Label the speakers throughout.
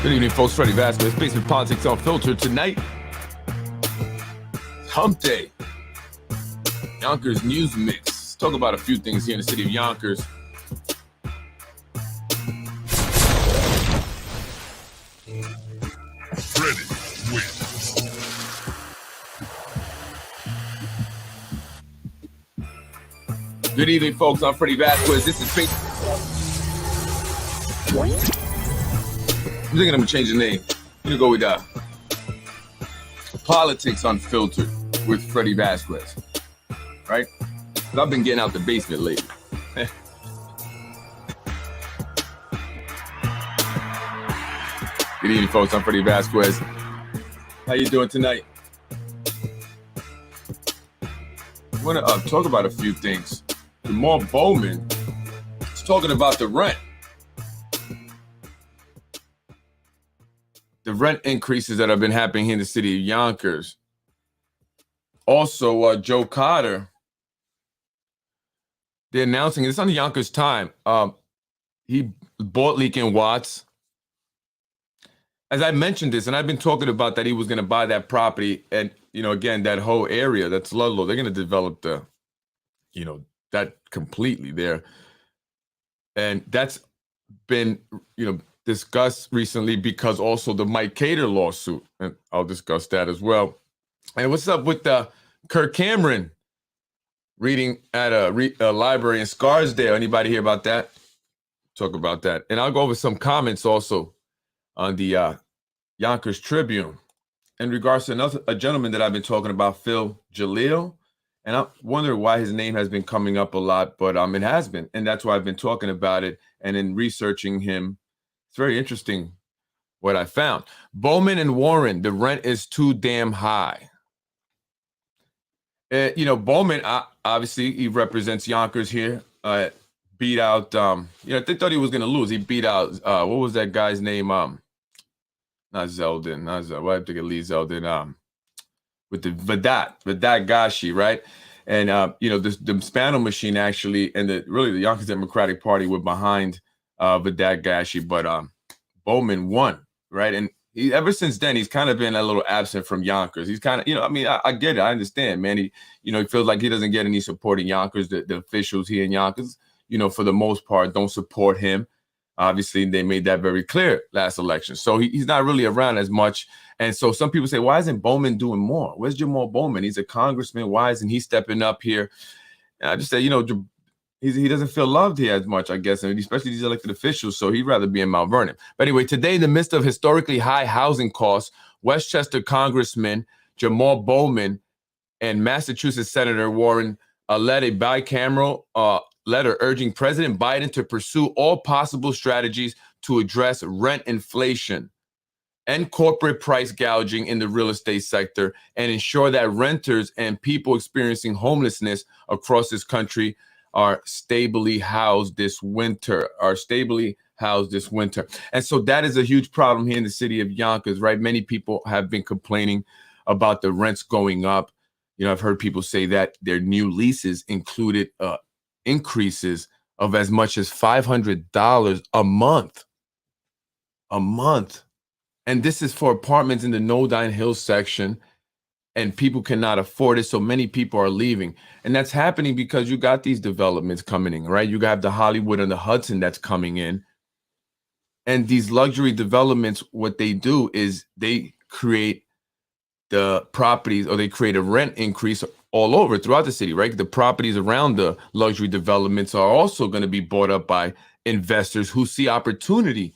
Speaker 1: Good evening, folks. Freddie Vasquez, Basement Politics Unfiltered. Tonight, Hump Day. Yonkers News Mix. Let's talk about a few things here in the city of Yonkers.
Speaker 2: Freddie wins.
Speaker 1: Good evening, folks. I'm Freddie Vasquez. This is Basement. I'm thinking I'm going to change the name. I'm going to go with Politics Unfiltered with Freddie Vasquez. Right? Because I've been getting out the basement lately. Good evening, folks. I'm Freddie Vasquez. How you doing tonight? I want to talk about a few things. Jamal Bowman is talking about the rent. The rent increases that have been happening here in the city of Yonkers. Also, Joe Cotter, they're announcing, it's on the Yonkers Time. He bought Leakin Watts. As I mentioned this, and I've been talking about that he was going to buy that property. And, again, that whole area, that's Ludlow, they're going to develop that completely there. And that's been, discussed recently because also the Mike Cater lawsuit, and I'll discuss that as well. And what's up with Kirk Cameron reading at a library in Scarsdale? Anybody hear about that? Talk about that. And I'll go over some comments also on the Yonkers Tribune in regards to a gentleman that I've been talking about, Phil Gille. And I wonder why his name has been coming up a lot, but it has been. And that's why I've been talking about it. And in researching him, it's very interesting what I found. Bowman and Warren, the rent is too damn high. Bowman, obviously, he represents Yonkers here. Beat out, they thought he was going to lose. He beat out, what was that guy's name? Not Zeldin. Why did I think of Lee Zeldin? With the Vedat Gashi, right? And, the Spano machine actually, and the Yonkers Democratic Party were behind Vedat Gashi, but Bowman won, right? And ever since then, he's kind of been a little absent from Yonkers. He's kind of, I get it. I understand, man. He feels like he doesn't get any support in Yonkers. The officials here in Yonkers, for the most part, don't support him. Obviously, they made that very clear last election. So he's not really around as much. And so some people say, why isn't Bowman doing more? Where's Jamal Bowman? He's a congressman. Why isn't he stepping up here? And I just say, he doesn't feel loved here as much, I guess, and especially these elected officials, so he'd rather be in Mount Vernon. But anyway, today, in the midst of historically high housing costs, Westchester Congressman Jamal Bowman and Massachusetts Senator Warren led a bicameral letter urging President Biden to pursue all possible strategies to address rent inflation and corporate price gouging in the real estate sector and ensure that renters and people experiencing homelessness across this country are stably housed this winter. And so that is a huge problem here in the city of Yonkers, right? Many people have been complaining about the rents going up. I've heard people say that their new leases included increases of as much as $500 a month. And this is for apartments in the Nodine Hills section. And people cannot afford it, so many people are leaving. And that's happening because you got these developments coming in, right? You got the Hollywood and the Hudson that's coming in. And these luxury developments, what they do is they create the properties, or they create a rent increase all over throughout the city, right? The properties around the luxury developments are also going to be bought up by investors who see opportunity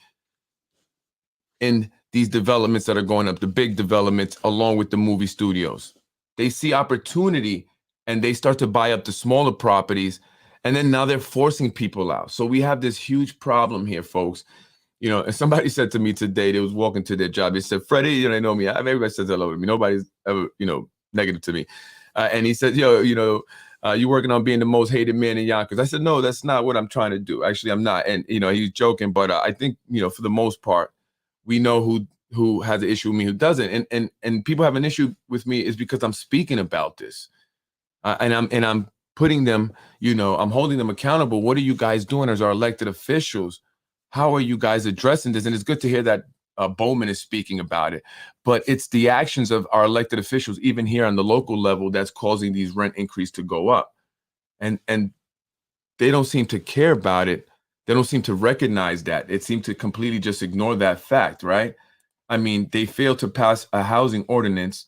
Speaker 1: in these developments that are going up, the big developments, along with the movie studios. They see opportunity and they start to buy up the smaller properties. And then now they're forcing people out. So we have this huge problem here, folks. And somebody said to me today, they was walking to their job. They said, Freddie, they know me. Everybody says hello to me. Nobody's ever, negative to me. And he said, you working on being the most hated man in Yonkers. I said, no, that's not what I'm trying to do. Actually, I'm not. And, he's joking. But I think, for the most part, we know who has an issue with me, who doesn't. And people have an issue with me is because I'm speaking about this. And I'm putting them, I'm holding them accountable. What are you guys doing as our elected officials? How are you guys addressing this? And it's good to hear that Bowman is speaking about it, but it's the actions of our elected officials, even here on the local level, that's causing these rent increases to go up. And they don't seem to care about it. They don't seem to recognize that. It seems to completely just ignore that fact, right? I mean, they failed to pass a housing ordinance.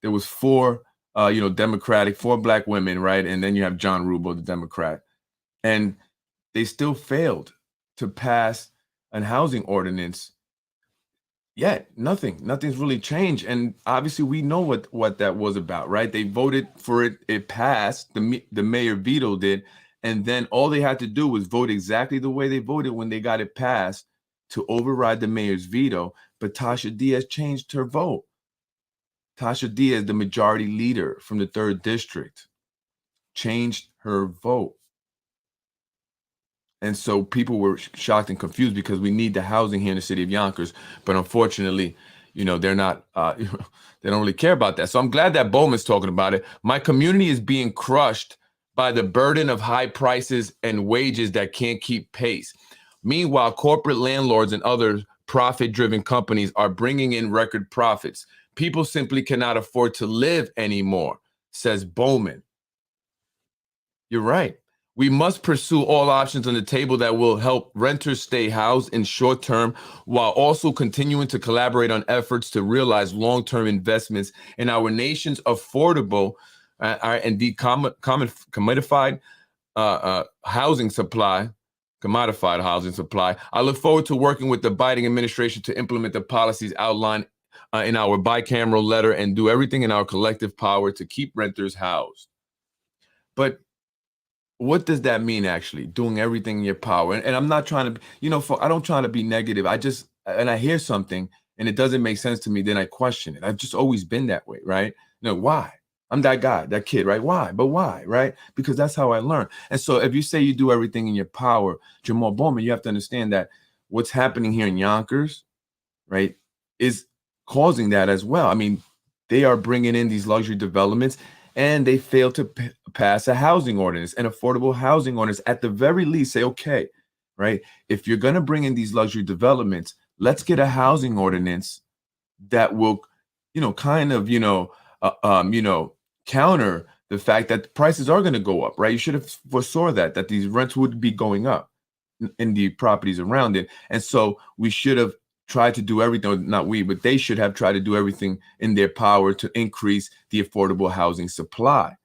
Speaker 1: There was four, Democratic, four black women, right? And then you have John Rubel, the Democrat. And they still failed to pass a housing ordinance yet. Nothing's really changed. And obviously we know what that was about, right? They voted for it. It passed. The mayor vetoed it. And then all they had to do was vote exactly the way they voted when they got it passed to override the mayor's veto. But Tasha Diaz changed her vote. Tasha Diaz, the majority leader from the 3rd District, changed her vote. And so people were shocked and confused because we need the housing here in the city of Yonkers. But unfortunately, they're not, they don't really care about that. So I'm glad that Bowman's talking about it. My community is being crushed by the burden of high prices and wages that can't keep pace. Meanwhile, corporate landlords and other profit-driven companies are bringing in record profits. People simply cannot afford to live anymore, says Bowman. You're right. We must pursue all options on the table that will help renters stay housed in short term, while also continuing to collaborate on efforts to realize long-term investments in our nation's affordable and commodified housing supply. Commodified housing supply. I look forward to working with the Biden administration to implement the policies outlined in our bicameral letter and do everything in our collective power to keep renters housed. But what does that mean, actually, doing everything in your power? And I'm not trying to, I don't try to be negative. I hear something and it doesn't make sense to me, then I question it. I've just always been that way, right? Why? I'm that guy, that kid, right? Why? But why, right? Because that's how I learn. And so if you say you do everything in your power, Jamal Bowman, you have to understand that what's happening here in Yonkers, right, is causing that as well. I mean, they are bringing in these luxury developments and they fail to pass a housing ordinance, an affordable housing ordinance. At the very least, say, okay, right, if you're going to bring in these luxury developments, let's get a housing ordinance that will, counter the fact that the prices are going to go up, right? You should have foresaw that these rents would be going up in the properties around it. And so we should have tried to do everything, not we, but they should have tried to do everything in their power to increase the affordable housing supply,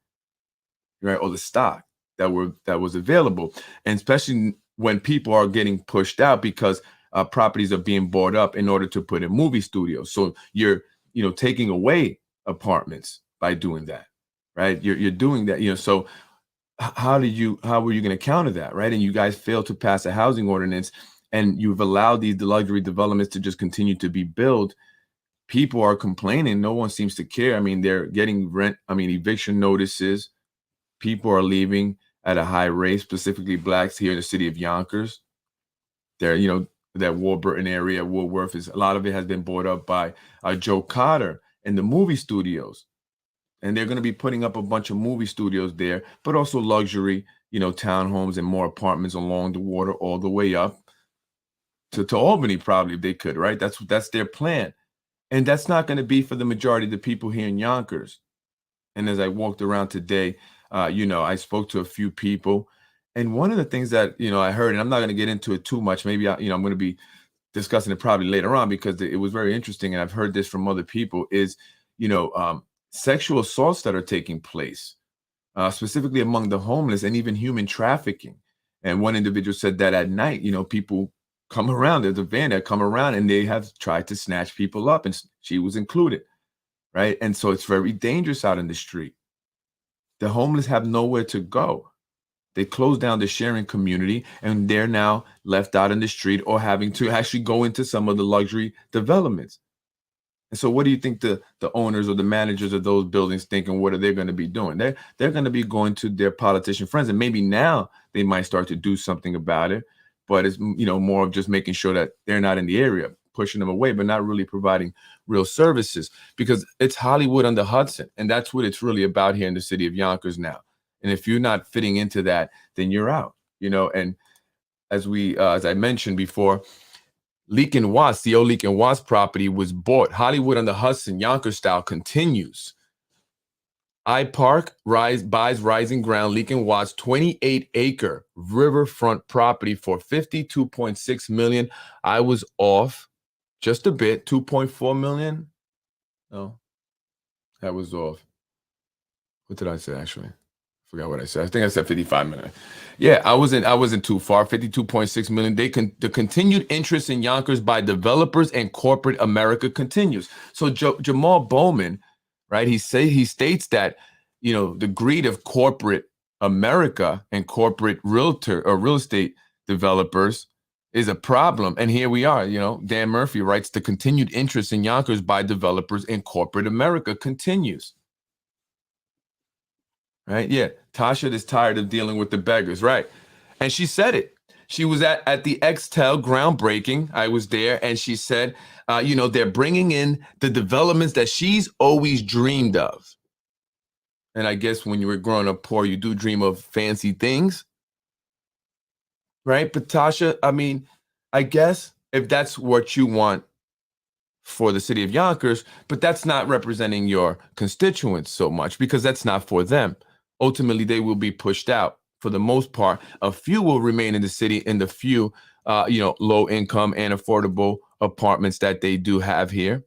Speaker 1: right? Or the stock that was available. And especially when people are getting pushed out because properties are being bought up in order to put in movie studios. So you're, taking away apartments by doing that, right? You're doing that, so how were you going to counter that, right? And you guys failed to pass a housing ordinance, and you've allowed these luxury developments to just continue to be built. People are complaining. No one seems to care. I mean, they're getting eviction notices. People are leaving at a high rate, specifically blacks here in the city of Yonkers. They're, that Warburton area, Woolworth, a lot of it has been bought up by Joe Cotter and the movie studios. And they're going to be putting up a bunch of movie studios there, but also luxury, townhomes and more apartments along the water all the way up to Albany, probably, if they could, right? That's their plan. And that's not going to be for the majority of the people here in Yonkers. And as I walked around today, I spoke to a few people. And one of the things that, I heard, and I'm not going to get into it too much, maybe, I'm going to be discussing it probably later on because it was very interesting. And I've heard this from other people is, sexual assaults that are taking place, specifically among the homeless, and even human trafficking. And one individual said that at night, people come around. There's a van that come around and they have tried to snatch people up, and she was included, right? And so it's very dangerous out in the street. The homeless have nowhere to go. They closed down the sharing community, and they're now left out in the street or having to actually go into some of the luxury developments. And so what do you think the owners or the managers of those buildings think, and what are they going to be doing? They're going to be going to their politician friends, and maybe now they might start to do something about it. But it's, more of just making sure that they're not in the area, pushing them away, but not really providing real services, because it's Hollywood on the Hudson. And that's what it's really about here in the city of Yonkers now. And if you're not fitting into that, then you're out, and as I mentioned before, Leak and Watts, the old Leak and Watts property was bought. Hollywood on the Hudson, Yonkers style continues. iPark buys Rising Ground, Leak and Watts 28-acre riverfront property for $52.6 million. I was off just a bit, 2.4 million. No, that was off. What did I say actually? Forgot what I said. I think I said 55 million. Yeah, I wasn't too far. 52.6 million. The continued interest in Yonkers by developers and corporate America continues. So Jamal Bowman, right? He states that, the greed of corporate America and corporate real estate developers is a problem. And here we are, Dan Murphy writes, the continued interest in Yonkers by developers and corporate America continues. Right? Yeah. Tasha is tired of dealing with the beggars. Right. And she said it. She was at the Extel groundbreaking. I was there. And she said, they're bringing in the developments that she's always dreamed of. And I guess when you were growing up poor, you do dream of fancy things. Right. But Tasha, I guess if that's what you want for the city of Yonkers, but that's not representing your constituents so much, because that's not for them. Ultimately, they will be pushed out. For the most part, a few will remain in the city in the few, low income and affordable apartments that they do have here.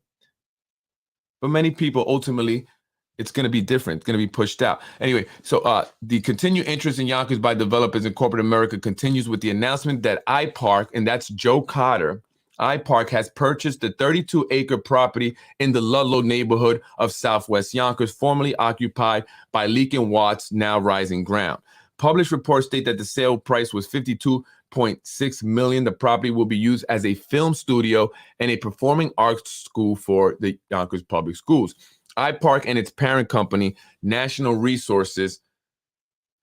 Speaker 1: But many people, ultimately, it's going to be different. It's going to be pushed out. Anyway, so the continued interest in Yonkers by developers in corporate America continues with the announcement that iPark, and that's Joe Cotter, iPark has purchased the 32-acre property in the Ludlow neighborhood of Southwest Yonkers, formerly occupied by Leak and Watts, now Rising Ground. Published reports state that the sale price was $52.6 million. The property will be used as a film studio and a performing arts school for the Yonkers Public Schools. iPark and its parent company, National Resources,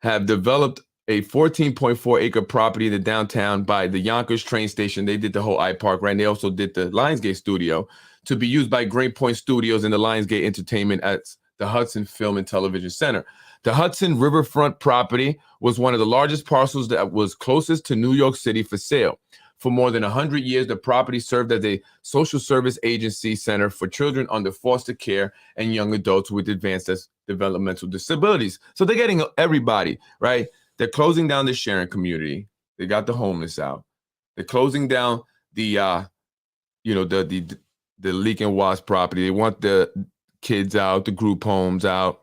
Speaker 1: have developed a 14.4-acre property in the downtown by the Yonkers train station. They did the whole iPark, right? And they also did the Lionsgate studio to be used by Great Point Studios and the Lionsgate Entertainment at the Hudson Film and Television Center. The Hudson riverfront property was one of the largest parcels that was closest to New York City for sale. For more than 100 years, the property served as a social service agency center for children under foster care and young adults with advanced developmental disabilities. So they're getting everybody, right? They're closing down the sharing community. They got the homeless out. They're closing down the Leak and Watts property. They want the kids out, the group homes out,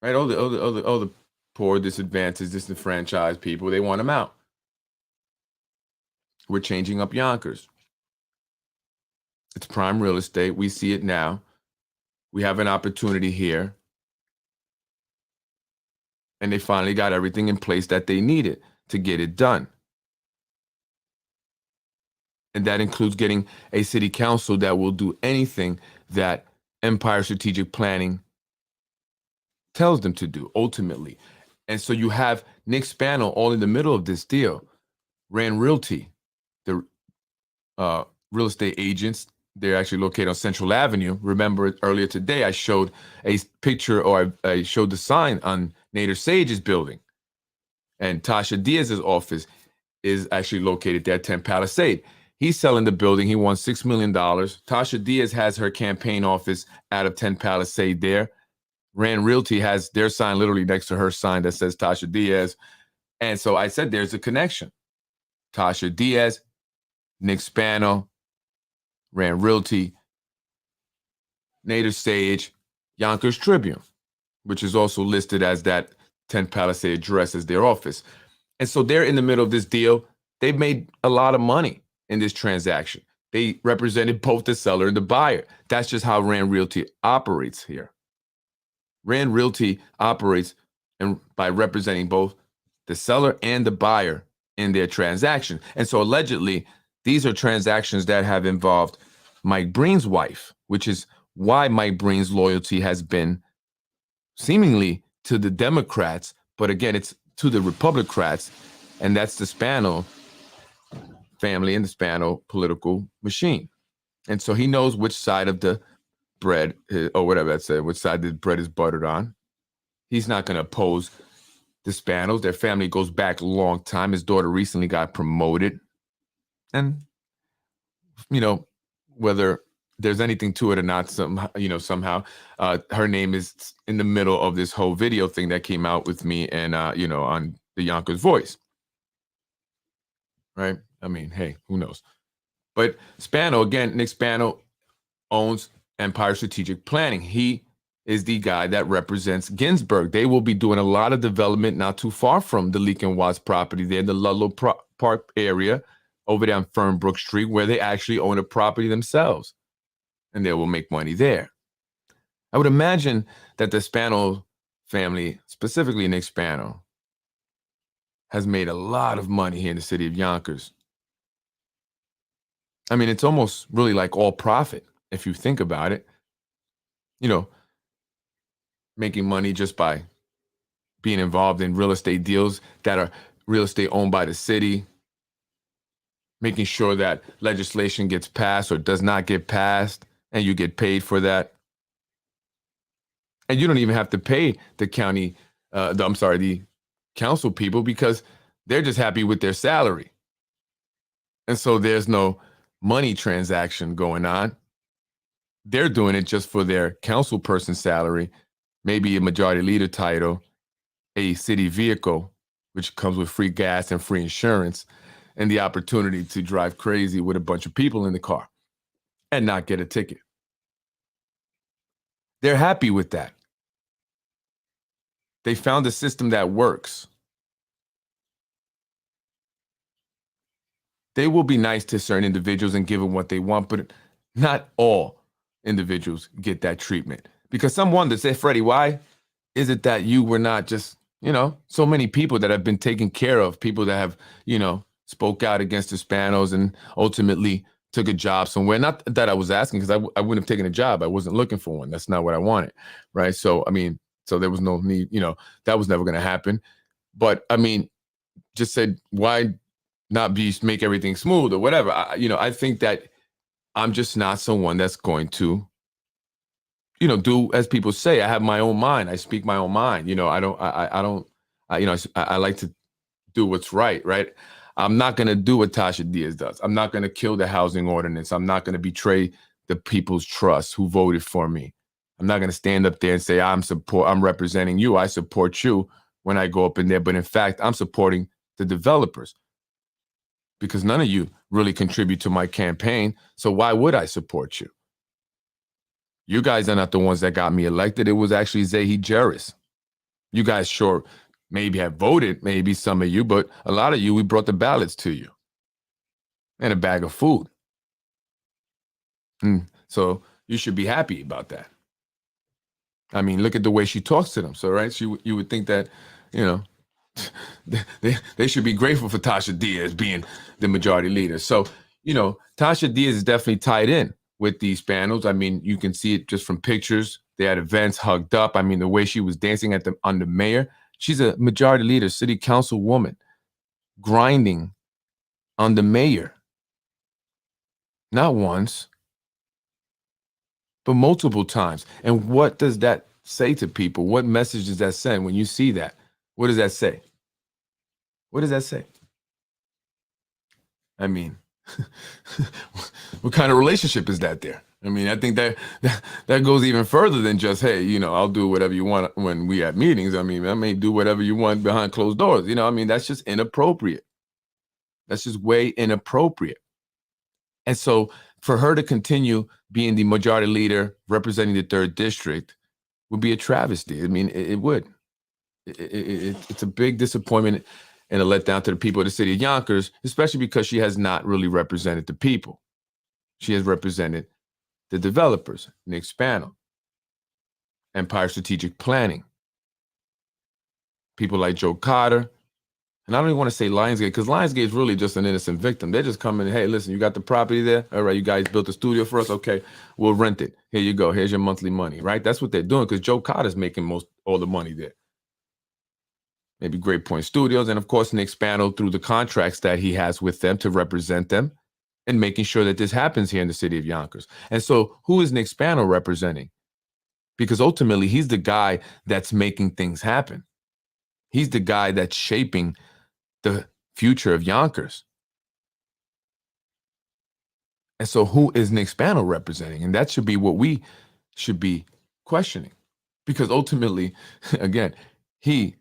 Speaker 1: right? All the poor, disenfranchised people. They want them out. We're changing up Yonkers. It's prime real estate. We see it now. We have an opportunity here. And they finally got everything in place that they needed to get it done. And that includes getting a city council that will do anything that Empire Strategic Planning tells them to do, ultimately. And so you have Nick Spano all in the middle of this deal. Rand Realty, the real estate agents, they're actually located on Central Avenue. Remember earlier today, I showed a picture, or I showed the sign on Nader Sage's building. And Tasha Diaz's office is actually located there at 10 Palisade. He's selling the building. He won $6 million. Tasha Diaz has her campaign office out of 10 Palisade there. Rand Realty has their sign literally next to her sign that says Tasha Diaz. And so I said, there's a connection. Tasha Diaz, Nick Spano, Rand Realty, Nader Sage, Yonkers Tribune, which is also listed as that 10 Palisade address as their office. And so they're in the middle of this deal. They've made a lot of money in this transaction. They represented both the seller and the buyer. That's just how Rand Realty operates here. Rand Realty operates by representing both the seller and the buyer in their transaction. And so allegedly, these are transactions that have involved Mike Breen's wife, which is why Mike Breen's loyalty has been seemingly to the Democrats, but again, it's to the Republicrats, and that's the Spano family and the Spano political machine. And so he knows which side of the bread, or whatever that said, which side the bread is buttered on. He's not going to oppose the Spanos. Their family goes back a long time. His daughter recently got promoted. And, whether there's anything to it or not, somehow, her name is in the middle of this whole video thing that came out with me and, on the Yonkers Voice. Right? I mean, hey, who knows? But Spano, again, Nick Spano owns Empire Strategic Planning. He is the guy that represents Ginsburg. They will be doing a lot of development not too far from the Leak and Watts property there in the Ludlow Park area over there on Fernbrook Street, where they actually own a property themselves, and they will make money there. I would imagine that the Spano family, specifically Nick Spano, has made a lot of money here in the city of Yonkers. I mean, it's almost really like all profit if you think about it. Making money just by being involved in real estate deals that are real estate owned by the city, making sure that legislation gets passed or does not get passed, and you get paid for that. And you don't even have to pay the the council people, because they're just happy with their salary. And so there's no money transaction going on. They're doing it just for their council person salary, maybe a majority leader title, a city vehicle, which comes with free gas and free insurance, and the opportunity to drive crazy with a bunch of people in the car and not get a ticket. They're happy with that. They found a system that works. They will be nice to certain individuals and give them what they want, but not all individuals get that treatment. Because some wonder, say, Freddie, why is it that you were not just, so many people that have been taken care of, people that have, spoke out against the Spanos and ultimately took a job somewhere. Not that I was asking, because I wouldn't have taken a job. I wasn't looking for one. That's not what I wanted, right? So, so there was no need, that was never going to happen. But, just said, why not make everything smooth or whatever? I think that I'm just not someone that's going to, do as people say. I have my own mind. I speak my own mind. I like to do what's right. I'm not going to do what Tasha Diaz does. I'm not going to kill the housing ordinance. I'm not going to betray the people's trust who voted for me. I'm not going to stand up there and say, I'm representing you. I support you when I go up in there. But in fact, I'm supporting the developers, because none of you really contribute to my campaign. So why would I support you? You guys are not the ones that got me elected. It was actually Zahi Jerris. You guys sure maybe have voted, maybe some of you, but a lot of you, we brought the ballots to you and a bag of food. So you should be happy about that. Look at the way she talks to them. So, right, you would think that, they should be grateful for Tasha Diaz being the majority leader. So, Tasha Diaz is definitely tied in with these panels. You can see it just from pictures. They had events, hugged up. The way she was dancing on the mayor. She's a majority leader, city council woman, grinding on the mayor. Not once, but multiple times. And what does that say to people? What message does that send when you see that? What does that say? What does that say? What kind of relationship is that there? I think that goes even further than just, hey, I'll do whatever you want when we have meetings. I may do whatever you want behind closed doors. That's just inappropriate. That's just way inappropriate. And so for her to continue being the majority leader representing the 3rd district would be a travesty. It would. It's a big disappointment and a letdown to the people of the city of Yonkers, especially because she has not really represented the people. She has represented the developers, Nick Spano, Empire Strategic Planning, people like Joe Cotter. And I don't even want to say Lionsgate, because Lionsgate is really just an innocent victim. They're just coming, hey, listen, you got the property there? All right, you guys built a studio for us? Okay, we'll rent it. Here you go. Here's your monthly money, right? That's what they're doing, because Joe Cotter's making all the money there. Maybe Great Point Studios, and of course, Nick Spano through the contracts that he has with them to represent them and making sure that this happens here in the city of Yonkers. And so who is Nick Spano representing? Because ultimately, he's the guy that's making things happen. He's the guy that's shaping the future of Yonkers. And so who is Nick Spano representing? And that should be what we should be questioning. Because ultimately, again, he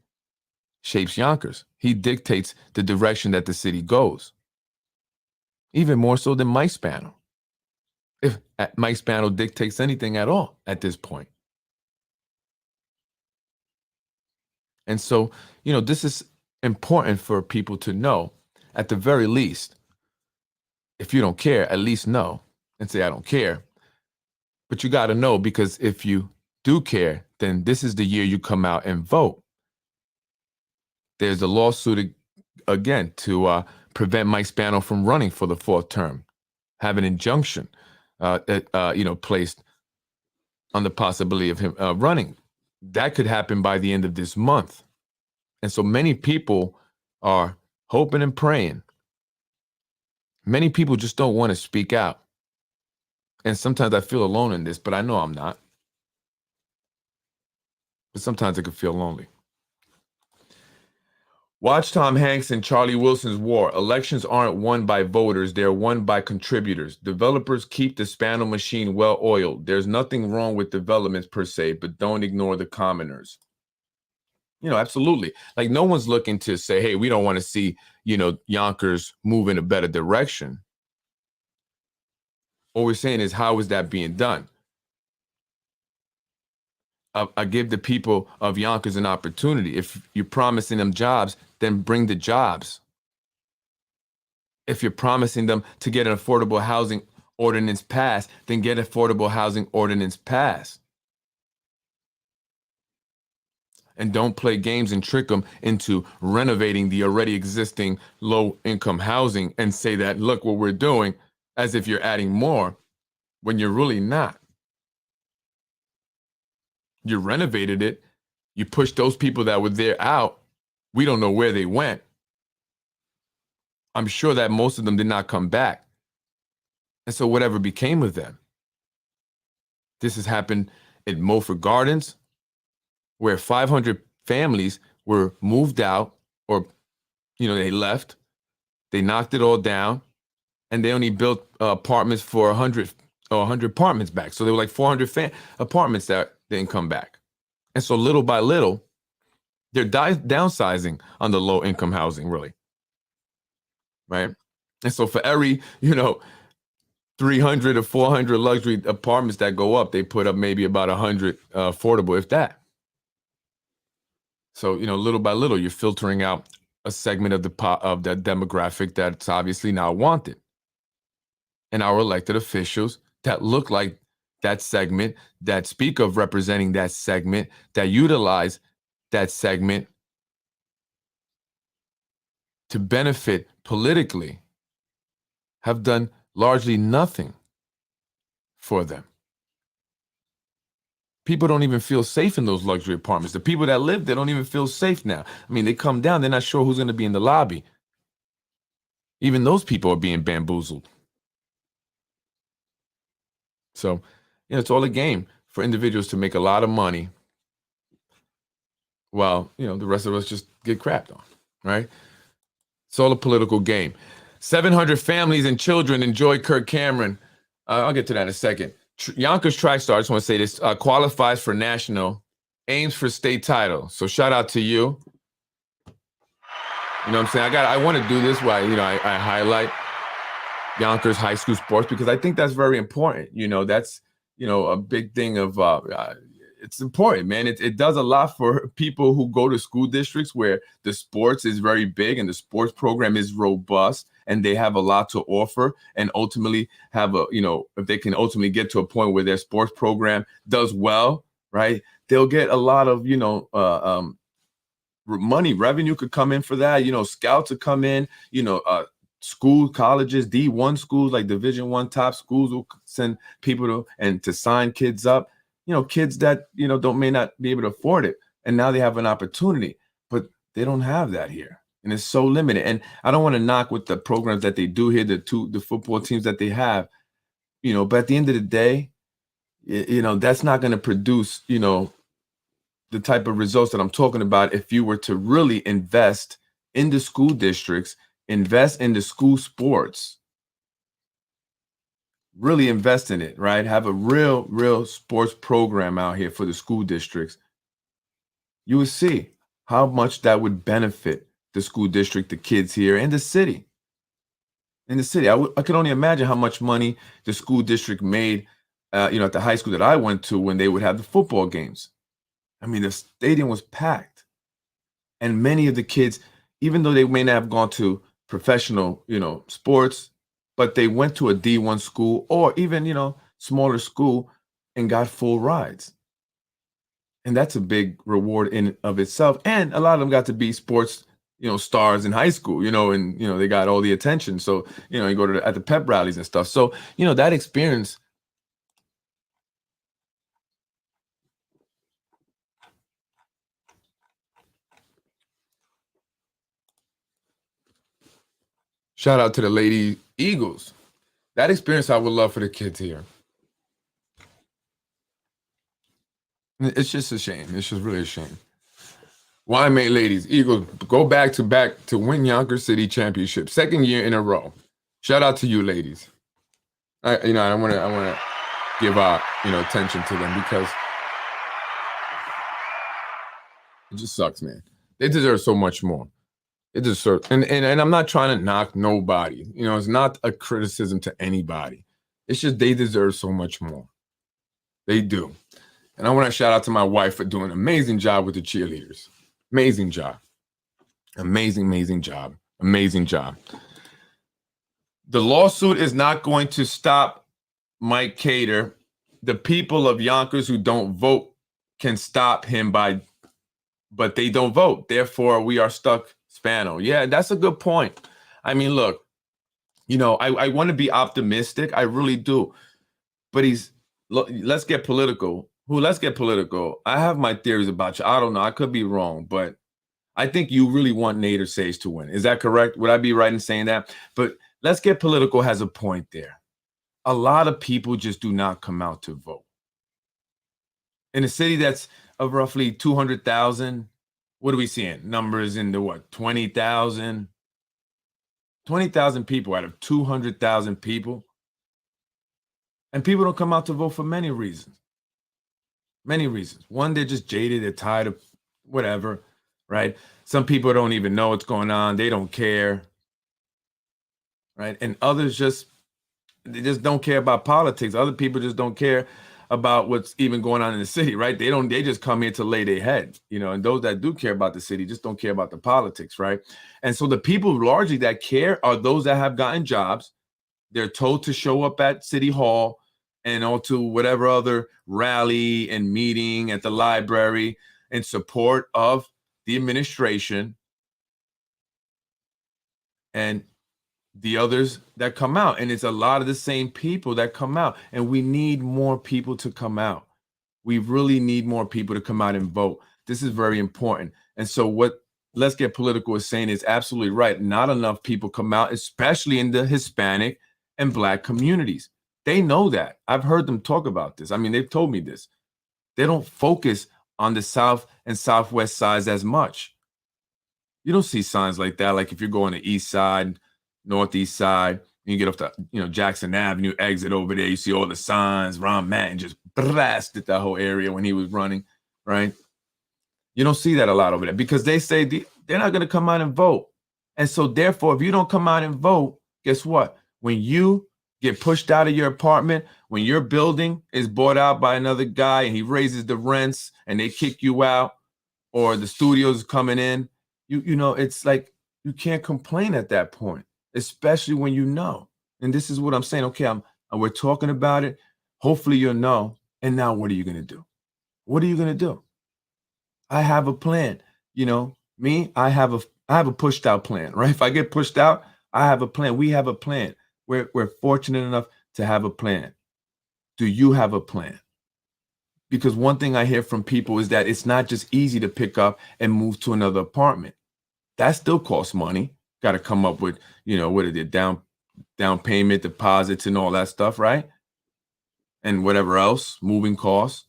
Speaker 1: shapes Yonkers. He dictates the direction that the city goes. Even more so than Mike Spano. If Mike Spano dictates anything at all at this point. And so, this is important for people to know, at the very least. If you don't care, at least know and say, I don't care. But you got to know, because if you do care, then this is the year you come out and vote. There's a lawsuit again to prevent Mike Spano from running for the fourth term, have an injunction placed on the possibility of him running. That could happen by the end of this month. And so many people are hoping and praying. Many people just don't want to speak out. And sometimes I feel alone in this, but I know I'm not. But sometimes I can feel lonely. Watch Tom Hanks and Charlie Wilson's War. Elections aren't won by voters. They're won by contributors. Developers keep the Spano machine well oiled. There's nothing wrong with developments per se, but don't ignore the commoners. Absolutely. Like, no one's looking to say, hey, we don't want to see, Yonkers move in a better direction. What we're saying is, how is that being done? I give the people of Yonkers an opportunity. If you're promising them jobs, then bring the jobs. If you're promising them to get an affordable housing ordinance passed, then get affordable housing ordinance passed. And don't play games and trick them into renovating the already existing low-income housing and say that, look what we're doing, as if you're adding more, when you're really not. You renovated it. You pushed those people that were there out. We don't know where they went. I'm sure that most of them did not come back. And so whatever became of them. This has happened at Mulford Gardens, where 500 families were moved out, or, they left. They knocked it all down, and they only built apartments for 100 apartments back. So there were like 400 apartments that didn't come back. And so little by little, they're downsizing on the low income housing, really. Right? And so for every, 300 or 400 luxury apartments that go up, they put up maybe about 100 affordable, if that. So, little by little, you're filtering out a segment of that demographic that's obviously not wanted. And our elected officials that look like that segment, that speak of representing that segment, that utilize that segment to benefit politically, have done largely nothing for them. People don't even feel safe in those luxury apartments. The people that live there don't even feel safe now. I mean, they come down, they're not sure who's going to be in the lobby. Even those people are being bamboozled. So, it's all a game for individuals to make a lot of money while, the rest of us just get crapped on, right? It's all a political game. 700 families and children enjoy Kirk Cameron. I'll get to that in a second. Yonkers track star, I just want to say this, qualifies for national, aims for state title. So shout out to you. You know what I'm saying? I want to do this while, I highlight Yonkers high school sports, because I think that's very important. That's, a big thing of, it's important, man. It does a lot for people who go to school districts where the sports is very big and the sports program is robust and they have a lot to offer, and ultimately have if they can ultimately get to a point where their sports program does well, right? They'll get a lot of, money, revenue could come in for that. Scouts would come in, school, colleges, D1 schools, like Division I top schools will send people to sign kids up, kids that, may not be able to afford it. And now they have an opportunity, but they don't have that here. And it's so limited. And I don't want to knock with the programs that they do here, the football teams that they have, but at the end of the day, that's not going to produce, the type of results that I'm talking about if you were to really invest in the school districts, invest in the school sports, really invest in it, right? Have a real sports program out here for the school districts. You would see how much that would benefit the school district, the kids here, and the city. In the city, I could only imagine how much money the school district made, at the high school that I went to when they would have the football games. I mean, the stadium was packed, and many of the kids, even though they may not have gone to professional, sports, but they went to a D1 school or even, smaller school and got full rides. And that's a big reward in of itself. And a lot of them got to be sports, stars in high school, and they got all the attention. So, you go to at the pep rallies and stuff. So, that experience. Shout out to the Lady Eagles. That experience I would love for the kids here. It's just a shame. It's just really a shame. Why ladies, Eagles go back to win Yonkers City Championship, second year in a row. Shout out to you, ladies. I want to give attention to them because it just sucks, man. They deserve so much more. It deserves, and I'm not trying to knock nobody. It's not a criticism to anybody. It's just they deserve so much more. They do. And I want to shout out to my wife for doing an amazing job with the cheerleaders. Amazing job. Amazing job. Amazing job. The lawsuit is not going to stop Mike Cater. The people of Yonkers who don't vote can stop him but they don't vote. Therefore, we are stuck, Spano. Yeah, that's a good point. I mean, look, I want to be optimistic. I really do. But let's get political. Let's get political. I have my theories about you. I don't know. I could be wrong, but I think you really want Nader Sage to win. Is that correct? Would I be right in saying that? But let's get political has a point there. A lot of people just do not come out to vote. In a city that's of roughly 200,000, what are we seeing? Numbers in the 20,000? 20,000 people out of 200,000 people. And people don't come out to vote for many reasons. Many reasons. One, they're just jaded. They're tired of whatever, right? Some people don't even know what's going on. They don't care, right? And others they just don't care about politics. Other people just don't care about what's even going on in the city, right? They just come here to lay their head, and those that do care about the city just don't care about the politics, right? And so the people largely that care are those that have gotten jobs. They're told to show up at City Hall and onto whatever other rally and meeting at the library in support of the administration and the others that come out. And it's a lot of the same people that come out. And we need more people to come out. We really need more people to come out and vote. This is very important. And so what Let's Get Political is saying is absolutely right. Not enough people come out, especially in the Hispanic and Black communities. They know that. I've heard them talk about this. I mean, they've told me this. They don't focus on the South and Southwest sides as much. You don't see signs like that. Like if you're going to East Side, Northeast Side, you get off the Jackson Avenue exit over there, you see all the signs. Ron Manton just blasted that whole area when he was running, right? You don't see that a lot over there because they say they're not going to come out and vote. And so therefore, if you don't come out and vote, guess what? When you get pushed out of your apartment, when your building is bought out by another guy and he raises the rents and they kick you out, or the studios coming in, it's like you can't complain at that point, especially when you know. And this is what I'm saying. Okay, we're talking about it. Hopefully you'll know. And now what are you going to do? What are you going to do? I have a plan. I have a pushed out plan, right? If I get pushed out, I have a plan. We have a plan. We're fortunate enough to have a plan. Do you have a plan? Because one thing I hear from people is that it's not just easy to pick up and move to another apartment. That still costs money. Got to come up with, what is it, down payment, deposits, and all that stuff, right? And whatever else, moving costs.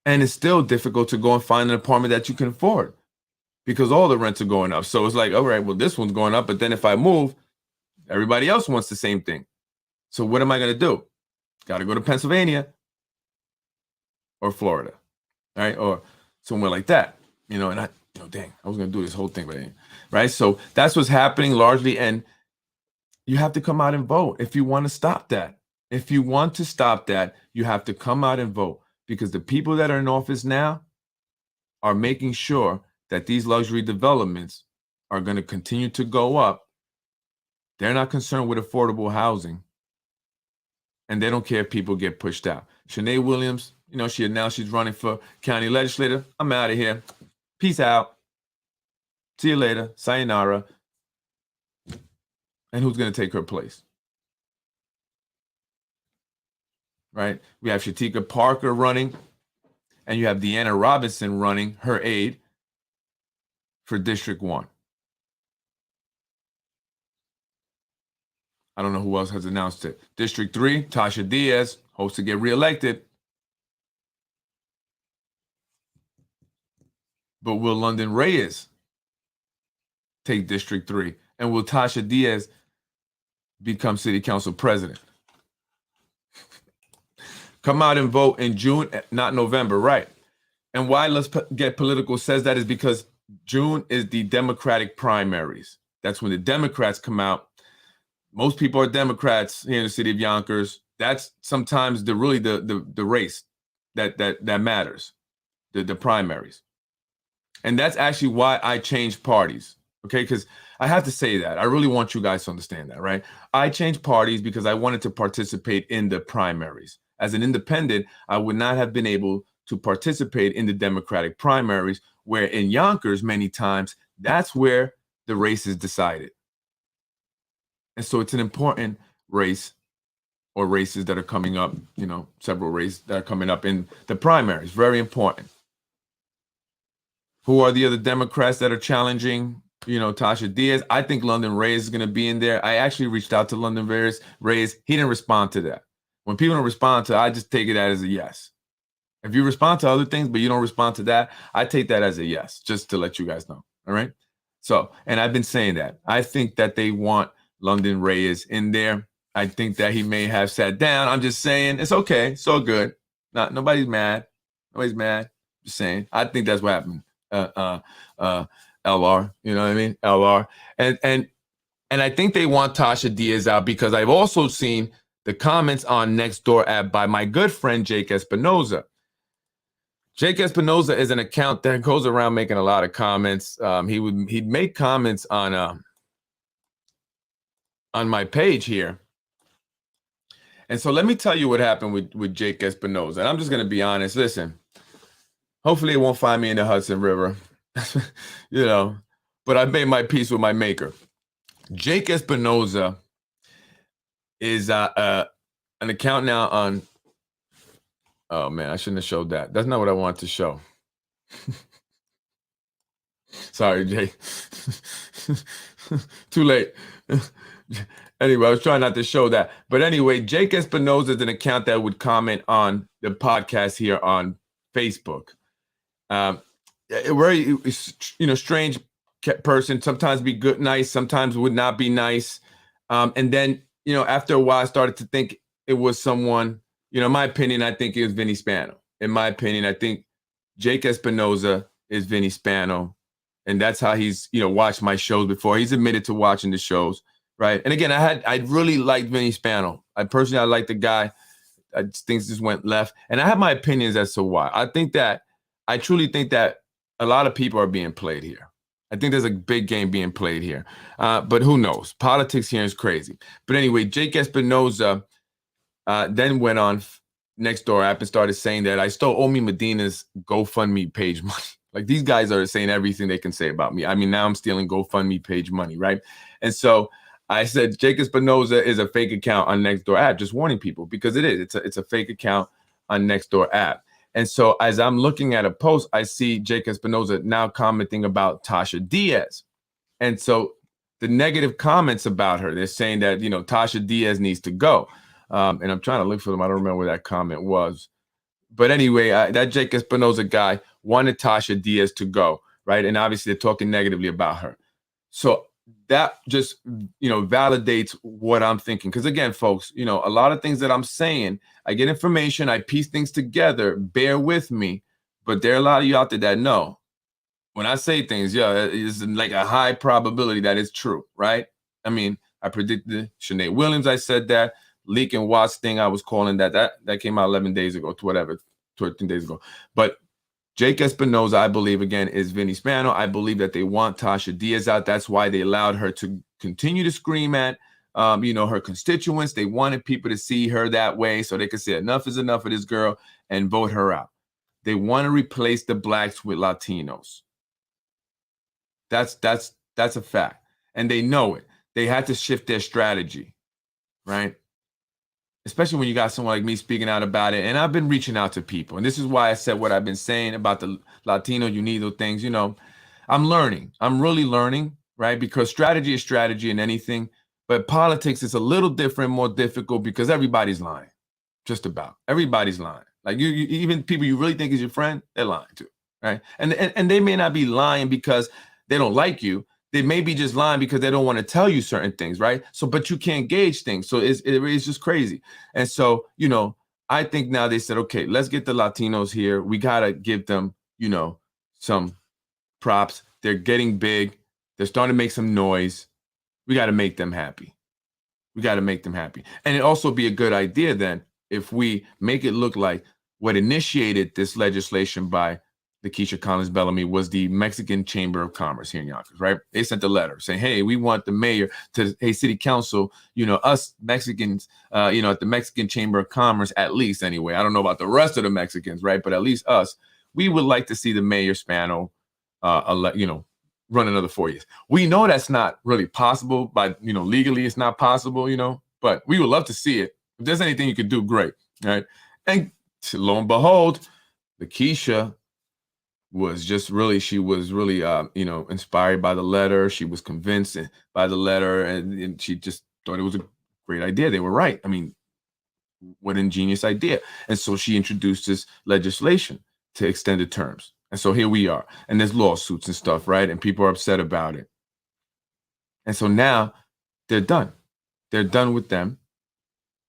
Speaker 1: And it's still difficult to go and find an apartment that you can afford because all the rents are going up. So it's like, all right, well, this one's going up, but then if I move, everybody else wants the same thing. So what am I going to do? Got to go to Pennsylvania or Florida, right? Or somewhere like that, and dang, I was going to do this whole thing, but right? So that's what's happening largely. And you have to come out and vote if you want to stop that. If you want to stop that, you have to come out and vote, because the people that are in office now are making sure that these luxury developments are going to continue to go up. They're not concerned with affordable housing, and they don't care if people get pushed out. Shanae Williams, she announced she's running for county legislator. I'm out of here. Peace out. See you later. Sayonara. And who's going to take her place? Right? We have Shatika Parker running, and you have Deanna Robinson running, her aide, for District 1. I don't know who else has announced it. District 3, Tasha Diaz, hopes to get reelected. But will London Reyes take District 3? And will Tasha Diaz become city council president? Come out and vote in June, not November, right? And why Let's Get Political says that is because June is the Democratic primaries. That's when the Democrats come out. Most people are Democrats here in the city of Yonkers. That's sometimes the race that matters, the primaries. And that's actually why I changed parties, okay? Because I have to say that. I really want you guys to understand that, right? I changed parties because I wanted to participate in the primaries. As an independent, I would not have been able to participate in the Democratic primaries, where in Yonkers, many times, that's where the race is decided. And so it's an important race, or races that are coming up, several races that are coming up in the primaries. Very important. Who are the other Democrats that are challenging, Tasha Diaz? I think London Reyes is going to be in there. I actually reached out to London Reyes. He didn't respond to that. When people don't respond to, I just take it as a yes. If you respond to other things, but you don't respond to that, I take that as a yes, just to let you guys know. All right. So, and I've been saying that. I think that they want London Reyes in there. I think that he may have sat down. I'm just saying it's okay. It's all good. Nobody's mad. Nobody's mad. Just saying. I think that's what happened. LR, you know what I mean? LR. And I think they want Tasha Diaz out, because I've also seen the comments on Nextdoor app by my good friend Jake Espinoza. Jake Espinoza is an account that goes around making a lot of comments. He'd make comments on my page here. And so let me tell you what happened with Jake Espinoza. And I'm just going to be honest. Listen, hopefully it won't find me in the Hudson River, but I made my peace with my maker. Jake Espinoza is an account now on, oh man, I shouldn't have showed that. That's not what I wanted to show. Sorry, Jake. Too late. Anyway, I was trying not to show that. But anyway, Jake Espinoza is an account that would comment on the podcast here on Facebook. Very, strange person. Sometimes be good, nice. Sometimes would not be nice. And then, after a while, I started to think it was someone, in my opinion, I think it was Vinny Spano. In my opinion, I think Jake Espinoza is Vinny Spano. And that's how he's, watched my shows before. He's admitted to watching the shows, right? And again, I really liked Vinny Spano. I like the guy. Things just went left. And I have my opinions as to why. I truly think that a lot of people are being played here. I think there's a big game being played here. But who knows? Politics here is crazy. But anyway, Jake Espinoza then went on Nextdoor app and started saying that I stole Omi Medina's GoFundMe page money. Like, these guys are saying everything they can say about me. I mean, now I'm stealing GoFundMe page money, right? And so I said, Jake Espinoza is a fake account on Nextdoor app, just warning people, because it is. It's a fake account on Nextdoor app. And so as I'm looking at a post, I see Jake Espinoza now commenting about Tasha Diaz. And so the negative comments about her, they're saying that, Tasha Diaz needs to go. And I'm trying to look for them. I don't remember where that comment was. But anyway, that Jake Espinoza guy wanted Tasha Diaz to go, right? And obviously they're talking negatively about her. So that just, validates what I'm thinking. Because again, folks, a lot of things that I'm saying, I get information, I piece things together, bear with me. But there are a lot of you out there that know when I say things, it's like a high probability that it's true, right? I mean, I predicted Sinead Williams, I said that. Leak and Watts thing, I was calling that came out 11 days ago, to whatever, 13 days ago. But Jake Espinoza, I believe, again, is Vinny Spano. I believe that they want Tasha Diaz out. That's why they allowed her to continue to scream at, her constituents. They wanted people to see her that way so they could say enough is enough of this girl and vote her out. They want to replace the blacks with Latinos. That's a fact. And they know it. They had to shift their strategy, right? Especially when you got someone like me speaking out about it. And I've been reaching out to people. And this is why I said what I've been saying about the Latino Unido things. I'm learning. I'm really learning, right? Because strategy is strategy in anything. But politics is a little different, more difficult because everybody's lying. Just about. Everybody's lying. Like you even people you really think is your friend, they're lying too, right? And they may not be lying because they don't like you. They may be just lying because they don't want to tell you certain things, right? So, but you can't gauge things. So it's just crazy. And so, I think now they said, okay, let's get the Latinos here. We got to give them, some props. They're getting big. They're starting to make some noise. We got to make them happy. We got to make them happy. And it also be a good idea then if we make it look like what initiated this legislation by Lakeisha Collins Bellamy was the Mexican Chamber of Commerce here in Yonkers, right? They sent a letter saying, hey, we want the mayor to, hey, city council, us Mexicans, at the Mexican Chamber of Commerce, at least anyway. I don't know about the rest of the Mexicans, right? But at least us, we would like to see the mayor Spano, run another 4 years. We know that's not really possible, but, legally it's not possible, but we would love to see it. If there's anything you could do, great, right? And lo and behold, Lakeisha was really, inspired by the letter. She was convinced by the letter, and she just thought it was a great idea. They were right. I mean, what an ingenious idea. And so she introduced this legislation to extended terms. And so here we are. And there's lawsuits and stuff, right? And people are upset about it. And so now they're done. They're done with them.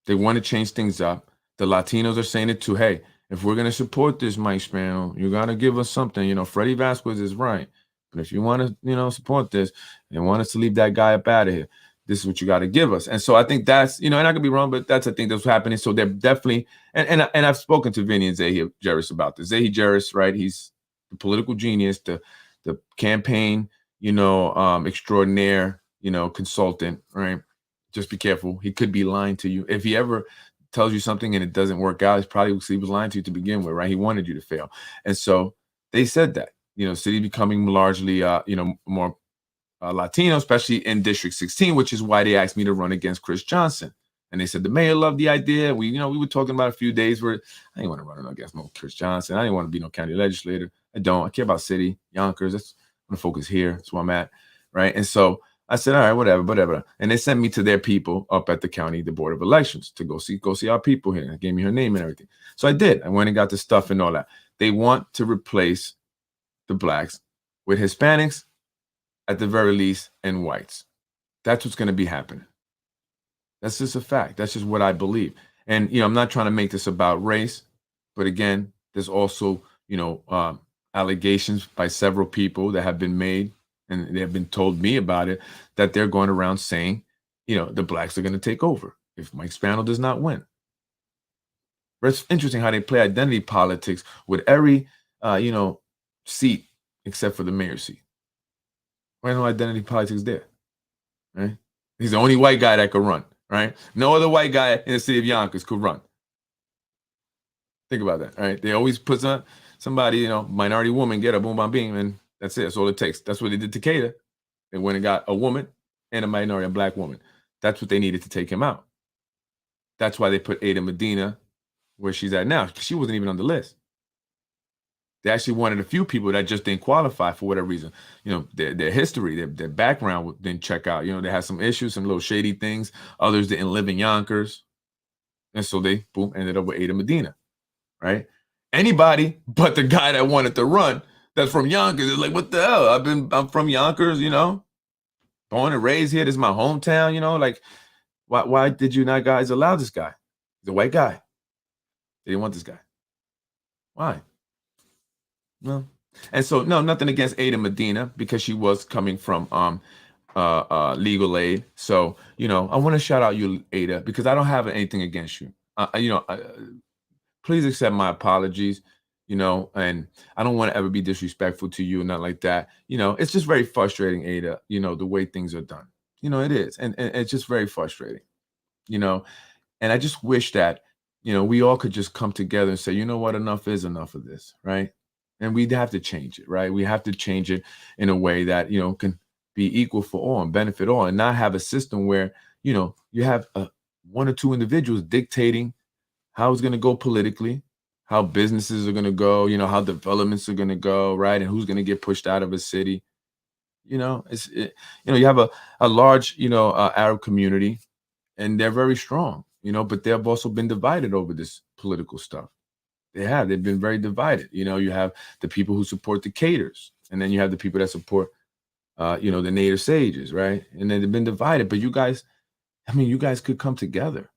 Speaker 1: They want to change things up. The Latinos are saying it too. Hey, if we're going to support this, Mike Spano, you got to give us something. Freddie Vasquez is right. But if you want to, support this and want us to leave that guy up out of here, this is what you got to give us. And so I think that's, and I could be wrong, but that's, I think that's what's happening. So they're definitely, and I've spoken to Vinny and Zahi Jerris about this. Zahi Jerris, right? He's the political genius, the campaign, extraordinaire, consultant, right? Just be careful. He could be lying to you. If he ever tells you something and it doesn't work out, he was lying to you to begin with, right? He wanted you to fail. And so they said that, city becoming largely, more Latino, especially in District 16, which is why they asked me to run against Chris Johnson. And they said the mayor loved the idea. We were talking about a few days where I didn't want to run against no Chris Johnson. I didn't want to be no county legislator. I don't. I care about city, Yonkers. I'm going to focus here. That's where I'm at, right? And so I said, all right, whatever. And they sent me to their people up at the Board of Elections to go see our people here. They gave me her name and everything. So I did. I went and got the stuff and all that. They want to replace the blacks with Hispanics, at the very least, and whites. That's what's going to be happening. That's just a fact. That's just what I believe. And, I'm not trying to make this about race, but again, there's also, allegations by several people that have been made, and they have been told me about it, that they're going around saying, the blacks are going to take over if Mike Spano does not win. But it's interesting how they play identity politics with every, seat except for the mayor's seat. Why no identity politics there, right? He's the only white guy that could run, right? No other white guy in the city of Yonkers could run. Think about that, right? They always put somebody, minority woman, get a boom, bam, bing, and that's it. That's all it takes. That's what they did to Cater. They went and got a woman and a minority, a black woman. That's what they needed to take him out. That's why they put Ada Medina where she's at now, because she wasn't even on the list. They actually wanted a few people that just didn't qualify for whatever reason. Their history, their background didn't check out. They had some issues, some little shady things. Others didn't live in Yonkers. And so they, boom, ended up with Ada Medina, right? Anybody but the guy that wanted to run that's from Yonkers is like, what the hell? I'm from Yonkers, Boom, born and raised here. This is my hometown, you know, like why did you not guys allow this guy? He's a white guy. They didn't want this guy. Why? No. And so no, nothing against Ada Medina because she was coming from legal aid. So, you know, I want to shout out you, Ada, because I don't have anything against you. You know, please accept my apologies, you know, and I don't want to ever be disrespectful to you, not like that. You know, it's just very frustrating, Ada, you know, the way things are done. You know, it is. And it's just very frustrating, you know, and I just wish that, you know, we all could just come together and say, you know what, enough is enough of this, right? And we'd have to change it, right? We have to change it in a way that, you know, can be equal for all and benefit all and not have a system where, you know, you have one or two individuals dictating how it's going to go politically, how businesses are going to go, you know, how developments are going to go, right? And who's going to get pushed out of a city. You know, you know, you have a large, you know, Arab community and they're very strong, you know, but they've also been divided over this political stuff. They've been very divided. You know, you have the people who support the Caters, and then you have the people that support, you know, the Native Sages, right? And then they've been divided. But you guys, I mean, you guys could come together.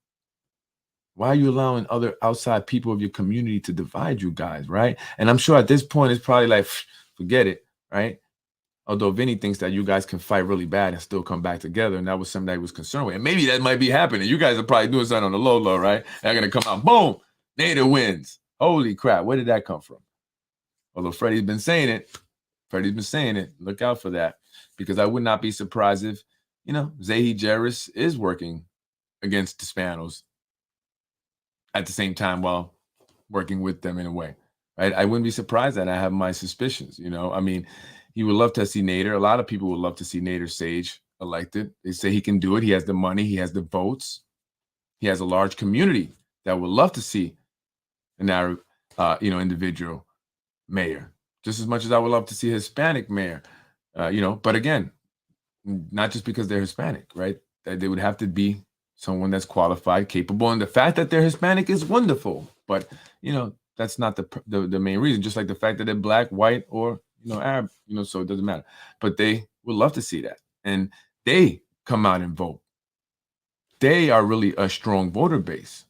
Speaker 1: Why are you allowing other outside people of your community to divide you guys, right? And I'm sure at this point it's probably like, forget it, right? Although Vinny thinks that you guys can fight really bad and still come back together, and that was something that he was concerned with. And maybe that might be happening. You guys are probably doing something on the low, right? They're gonna come out, boom, Native wins. Holy crap, where did that come from? Although Freddie's been saying it. Look out for that. Because I would not be surprised if, you know, Zahi Jerris is working against the Spanos at the same time while working with them in a way. Right? I wouldn't be surprised that I have my suspicions, you know. I mean, he would love to see Nader. A lot of people would love to see Nader Sage elected. They say he can do it. He has the money. He has the votes. He has a large community that would love to see an Arab, you know, individual mayor, just as much as I would love to see a Hispanic mayor, you know. But again, not just because they're Hispanic, right? They would have to be someone that's qualified, capable, and the fact that they're Hispanic is wonderful. But you know, that's not the main reason. Just like the fact that they're black, white, or you know, Arab, you know, so it doesn't matter. But they would love to see that, and they come out and vote. They are really a strong voter base.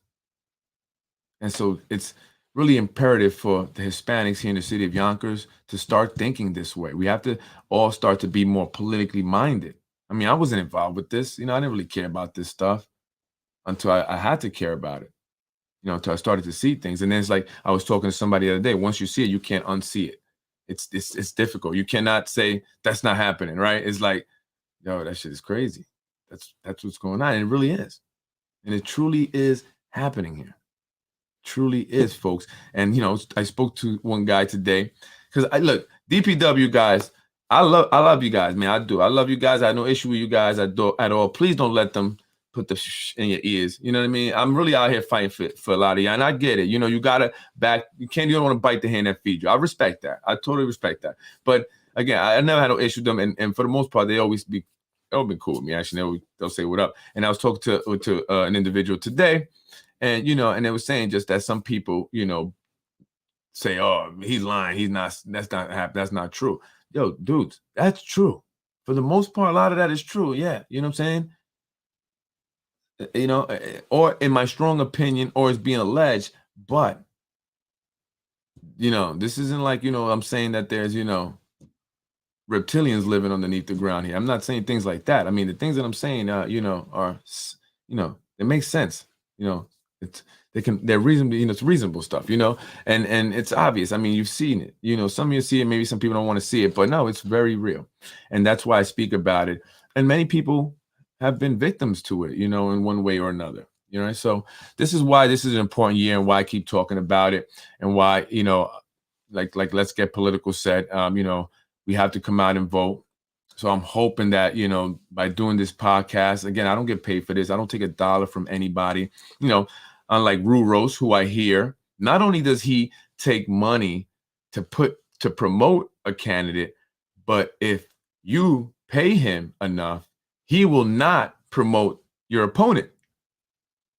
Speaker 1: And so it's really imperative for the Hispanics here in the city of Yonkers to start thinking this way. We have to all start to be more politically minded. I mean, I wasn't involved with this. You know, I didn't really care about this stuff until I had to care about it, you know, until I started to see things. And then it's like I was talking to somebody the other day. Once you see it, you can't unsee it. It's difficult. You cannot say that's not happening, right? It's like, yo, that shit is crazy. That's what's going on. And it really is. And it truly is happening here. Truly is, folks. And you know, I spoke to one guy today because I look, DPW guys, I love you guys, man. I do. I love you guys. I have no issue with you guys at all. Please don't let them put the in your ears. You know what I mean? I'm really out here fighting for a lot of y'all, and I get it. You know, you gotta back. You don't want to bite the hand that feeds you. I respect that. I totally respect that. But again, I never had no issue with them, and for the most part, they've been cool with me. Actually, they'll say what up. And I was talking to an individual today. And, you know, and they were saying just that some people, you know, say, oh, he's lying. He's not, that's not happening. That's not true. Yo, dudes, that's true. For the most part, a lot of that is true. Yeah. You know what I'm saying? You know, or in my strong opinion, or it's being alleged, but, you know, this isn't like, you know, I'm saying that there's, you know, reptilians living underneath the ground here. I'm not saying things like that. I mean, the things that I'm saying, you know, are, you know, it makes sense. You know, they're reasonable, you know, it's reasonable stuff, you know, and it's obvious. I mean, you've seen it, you know, some of you see it, maybe some people don't want to see it, but no, it's very real. And that's why I speak about it. And many people have been victims to it, you know, in one way or another, you know. So this is why this is an important year and why I keep talking about it and why, you know, like let's get political set. You know, we have to come out and vote. So I'm hoping that, you know, by doing this podcast, again, I don't get paid for this. I don't take $1 from anybody, you know, unlike Ruros, who I hear, not only does he take money to promote a candidate, but if you pay him enough, he will not promote your opponent.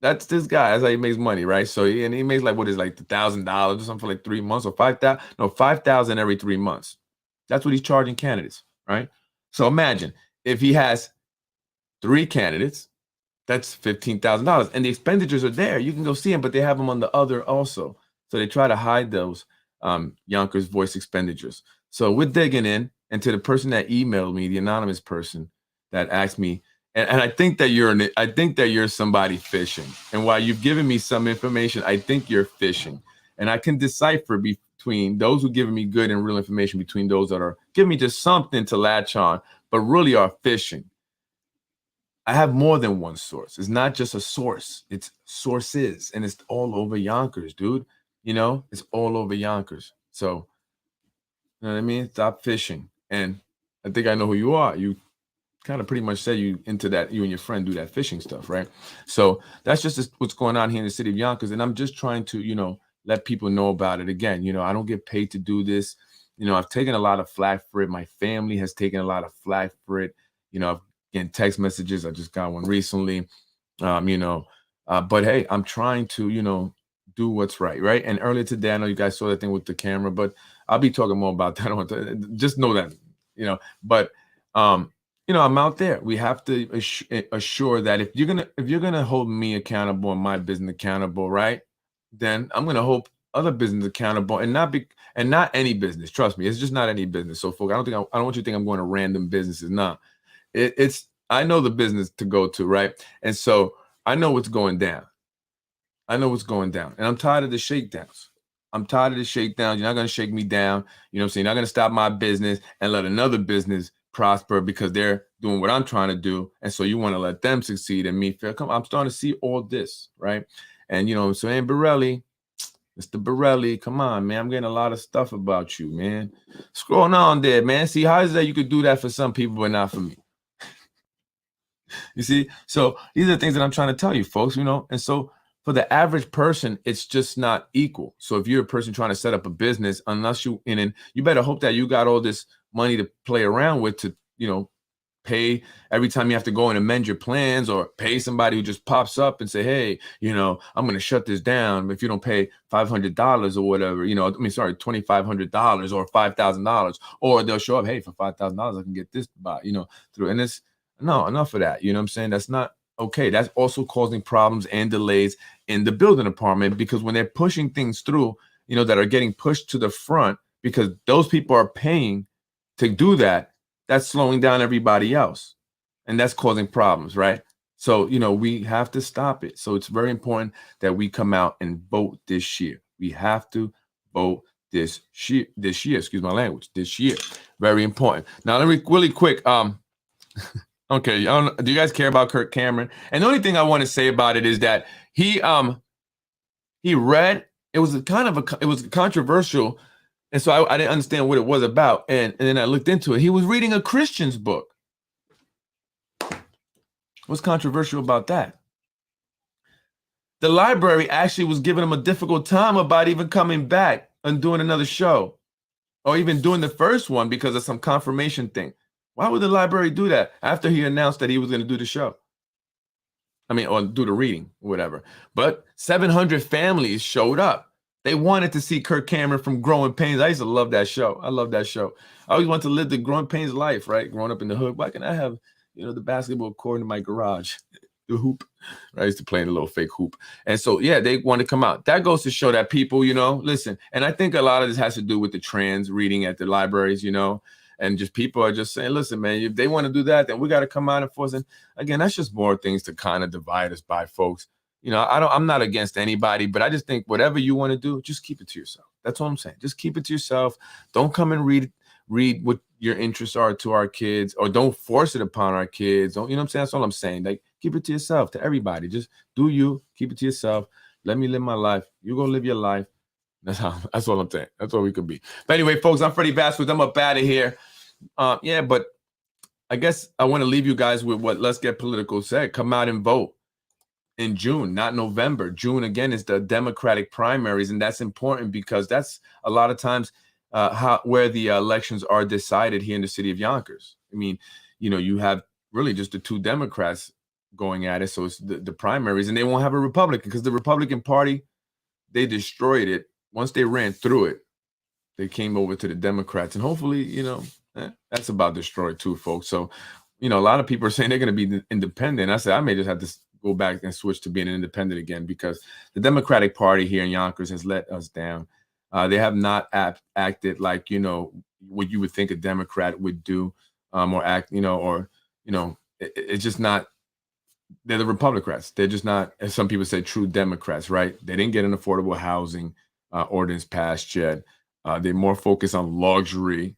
Speaker 1: That's this guy. That's how he makes money, right? So he makes like, what is like $1,000 or something for like 3 months or 5,000? No, 5,000 every 3 months. That's what he's charging candidates, right? So imagine if he has 3 candidates. That's $15,000. And the expenditures are there. You can go see them, but they have them on the other also. So they try to hide those Yonkers voice expenditures. So we're digging in. And to the person that emailed me, the anonymous person that asked me, and I think that you're somebody fishing. And while you've given me some information, I think you're fishing. And I can decipher between those who give me good and real information between those that are giving me just something to latch on, but really are fishing. I have more than one source. It's not just a source. It's sources, and it's all over Yonkers, dude. You know, it's all over Yonkers. So, you know what I mean? Stop fishing. And I think I know who you are. You kind of pretty much said you into that. You and your friend do that fishing stuff, right? So that's just what's going on here in the city of Yonkers. And I'm just trying to, you know, let people know about it. Again, you know, I don't get paid to do this. You know, I've taken a lot of flack for it. My family has taken a lot of flack for it. You know, I've getting text messages. I just got one recently. You know, but hey, I'm trying to, you know, do what's right. And earlier today, I know you guys saw that thing with the camera, but I'll be talking more about that. Just know that, you know, but you know, I'm out there. We have to assure that if you're gonna hold me accountable and my business accountable, right? Then I'm gonna hold other business accountable, and not any business. Trust me, it's just not any business. So, folks, I don't want you to think I'm going to random businesses. Nah, it's I know the business to go to, right? And so I know what's going down. I know what's going down, and I'm tired of the shakedowns. I'm tired of the shakedowns. You're not gonna shake me down. You know what I'm saying? You're not gonna stop my business and let another business prosper because they're doing what I'm trying to do. And so you want to let them succeed and me fail. I'm starting to see all this, right? And you know what I'm saying? Borelli, Mr. Borelli, come on, man. I'm getting a lot of stuff about you, man. What's going on there, man? See, how is that you could do that for some people, but not for me? You see? So these are the things that I'm trying to tell you, folks, you know? And so for the average person, it's just not equal. So if you're a person trying to set up a business, unless you you better hope that you got all this money to play around with to, you know, pay every time you have to go and amend your plans, or pay somebody who just pops up and say, hey, you know, I'm going to shut this down if you don't pay $500 or whatever, you know, I mean, sorry, $2,500 or $5,000, or they'll show up, hey, for $5,000, I can get this by, you know, through. And it's no, enough of that. You know what I'm saying? That's not okay. That's also causing problems and delays in the building department, because when they're pushing things through, you know, that are getting pushed to the front because those people are paying to do that, that's slowing down everybody else. And that's causing problems, right? So, you know, we have to stop it. So it's very important that we come out and vote this year. We have to vote this year, excuse my language, this year. Very important. Now, let me really quick, okay, do you guys care about Kirk Cameron? And the only thing I want to say about it is that he read, it was controversial, and so I didn't understand what it was about, and then I looked into it. He was reading a Christian's book. What's controversial about that? The library actually was giving him a difficult time about even coming back and doing another show, or even doing the first one because of some confirmation thing. Why would the library do that after he announced that he was going to do the show? I mean, or do the reading, whatever. But 700 families showed up. They wanted to see Kirk Cameron from Growing Pains. I used to love that show. I love that show. I always wanted to live the Growing Pains life, right? Growing up in the hood. Why can't I have, you know, the basketball court in my garage? The hoop. I used to play in a little fake hoop. And so, yeah, they want to come out. That goes to show that people, you know, listen. And I think a lot of this has to do with the trans reading at the libraries, you know, and just people are just saying, listen, man, if they want to do that, then we got to come out and force it. Again, that's just more things to kind of divide us by, folks. You know, I'm not against anybody, but I just think whatever you want to do, just keep it to yourself. That's all I'm saying. Just keep it to yourself. Don't come and read what your interests are to our kids, or don't force it upon our kids. Don't, you know what I'm saying? That's all I'm saying. Like, keep it to yourself, to everybody. Just do you, keep it to yourself. Let me live my life. You go live your life. That's all I'm saying. That's all we could be. But anyway, folks, I'm Freddie Vasquez. I'm up out of here. Yeah, but I guess I want to leave you guys with what Let's Get Political said. Come out and vote in June, not November. June, again, is the Democratic primaries, and that's important because that's a lot of times where the elections are decided here in the city of Yonkers. I mean, you know, you have really just the two Democrats going at it, so it's the primaries, and they won't have a Republican because the Republican Party, they destroyed it. Once they ran through it, they came over to the Democrats, and hopefully, you know, that's about destroyed too, folks. So a lot of people are saying they're going to be independent. I said I may just have to go back and switch to being an independent again because the Democratic Party here in Yonkers has let us down. They have not acted like what you would think a Democrat would do, or act, it's just not. They're the Republicans. They're just not, as some people say, true Democrats, right? They didn't get an affordable housing ordinance passed yet. They're more focused on luxury,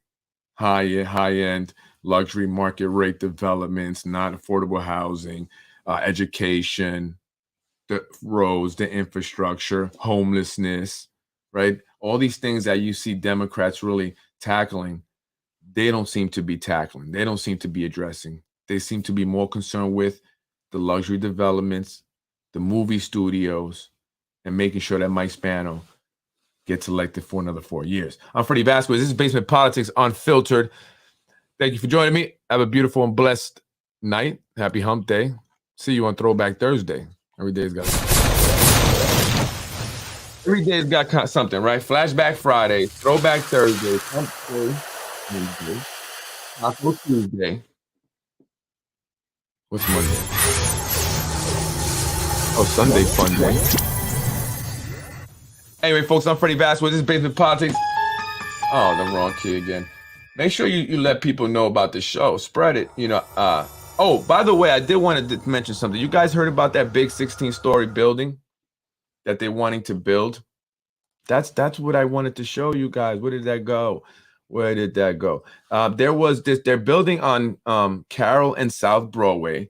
Speaker 1: high-end luxury market rate developments, not affordable housing, education, the roads, the infrastructure, homelessness, right? All these things that you see Democrats really tackling, they don't seem to be tackling. They don't seem to be addressing. They seem to be more concerned with the luxury developments, the movie studios, and making sure that Mike Spano gets elected for another 4 years. I'm Freddie Vasquez. This is Basement Politics Unfiltered. Thank you for joining me. Have a beautiful and blessed night. Happy Hump Day. See you on Throwback Thursday. Every day's got something, right? Flashback Friday, Throwback Thursday, Hump Day, Wednesday, Taco Tuesday. What's Monday? Oh, Sunday fun day. Anyway, folks, I'm Freddie Vasquez. This is Basement Politics. Oh, the wrong key again. Make sure you let people know about the show. Spread it. Oh, by the way, I did want to mention something. You guys heard about that big 16-story building that they're wanting to build? That's what I wanted to show you guys. Where did that go? There was this. They're building on Carroll and South Broadway.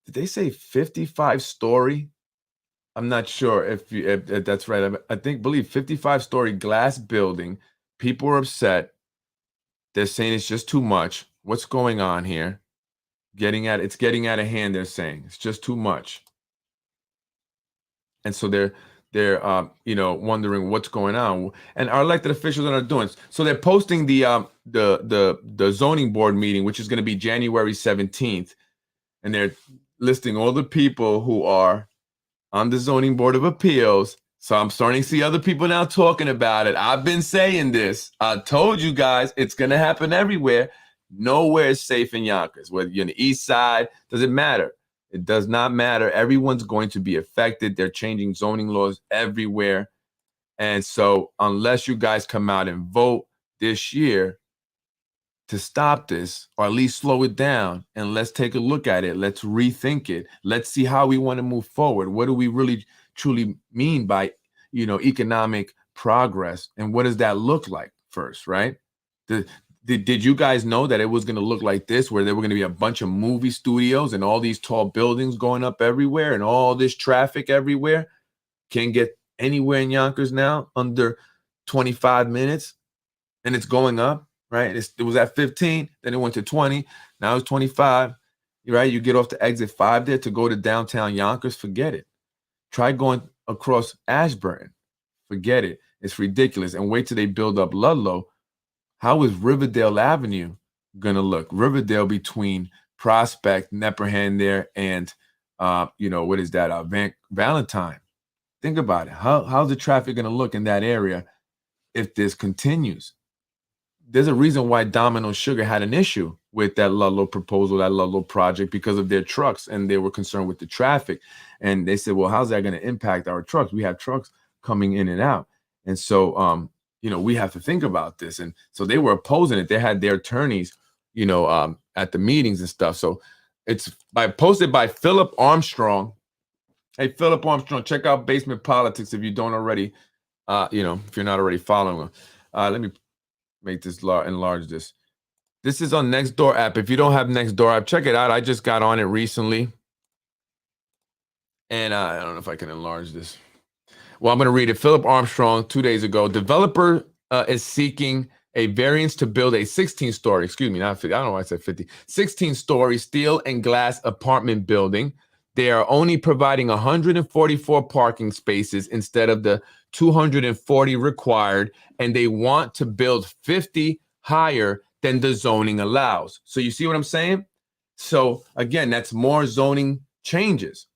Speaker 1: Did they say 55-story? I'm not sure if that's right. I believe 55-story glass building. People are upset. They're saying it's just too much. What's going on here? It's getting out of hand. They're saying it's just too much, and so they're wondering what's going on. And our elected officials are not doing. So they're posting the zoning board meeting, which is going to be January 17th, and they're listing all the people who are on the zoning board of appeals. So I'm starting to see other people now talking about it. I've been saying this. I told you guys it's going to happen everywhere. Nowhere is safe in Yonkers. Whether you're on the east side, doesn't matter. It does not matter. Everyone's going to be affected. They're changing zoning laws everywhere. And so unless you guys come out and vote this year to stop this, or at least slow it down, and let's take a look at it. Let's rethink it. Let's see how we want to move forward. What do we really truly mean by, economic progress? And what does that look like first, right? Did you guys know that it was going to look like this, where there were going to be a bunch of movie studios and all these tall buildings going up everywhere and all this traffic everywhere? Can't get anywhere in Yonkers now under 25 minutes, and it's going up, right? It was at 15, then it went to 20, now it's 25, right? You get off the exit 5 there to go to downtown Yonkers, forget it. Try going across Ashburn, forget it. It's ridiculous. And wait till they build up Ludlow. How is Riverdale Avenue going to look? Riverdale between Prospect, Nepperhan there, and, what is that? Valentine. Think about it. How's the traffic going to look in that area if this continues? There's a reason why Domino Sugar had an issue with that Ludlow proposal, that Ludlow project, because of their trucks, and they were concerned with the traffic. And they said, well, how's that going to impact our trucks? We have trucks coming in and out. And so, we have to think about this. And so they were opposing it. They had their attorneys, at the meetings and stuff. So it's posted by Philip Armstrong. Hey, Philip Armstrong, check out Basement Politics if you don't already, if you're not already following him. Let me make this enlarge this. This is on Nextdoor app. If you don't have Nextdoor app, check it out. I just got on it recently. And I don't know if I can enlarge this. Well, I'm going to read it. Philip Armstrong, 2 days ago. Developer is seeking a variance to build a 16-story, not 50, I don't know why I said 50, 16-story steel and glass apartment building. They are only providing 144 parking spaces instead of the 240 required, and they want to build 50 higher than the zoning allows. So you see what I'm saying? So again, that's more zoning changes.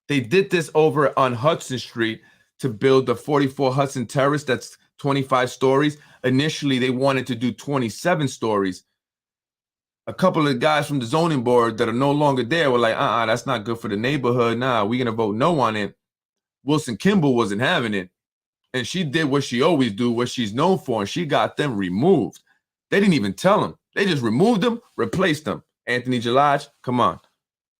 Speaker 1: They did this over on Hudson Street to build the 44 Hudson Terrace. That's 25 stories. Initially, they wanted to do 27 stories. a couple of guys from the zoning board that are no longer there were like, that's not good for the neighborhood. Nah, we're going to vote no on it. Wilson Kimball wasn't having it. And she did what she always do, what she's known for, and she got them removed. They didn't even tell them. They just removed them, replaced them. Anthony Jalaj, come on,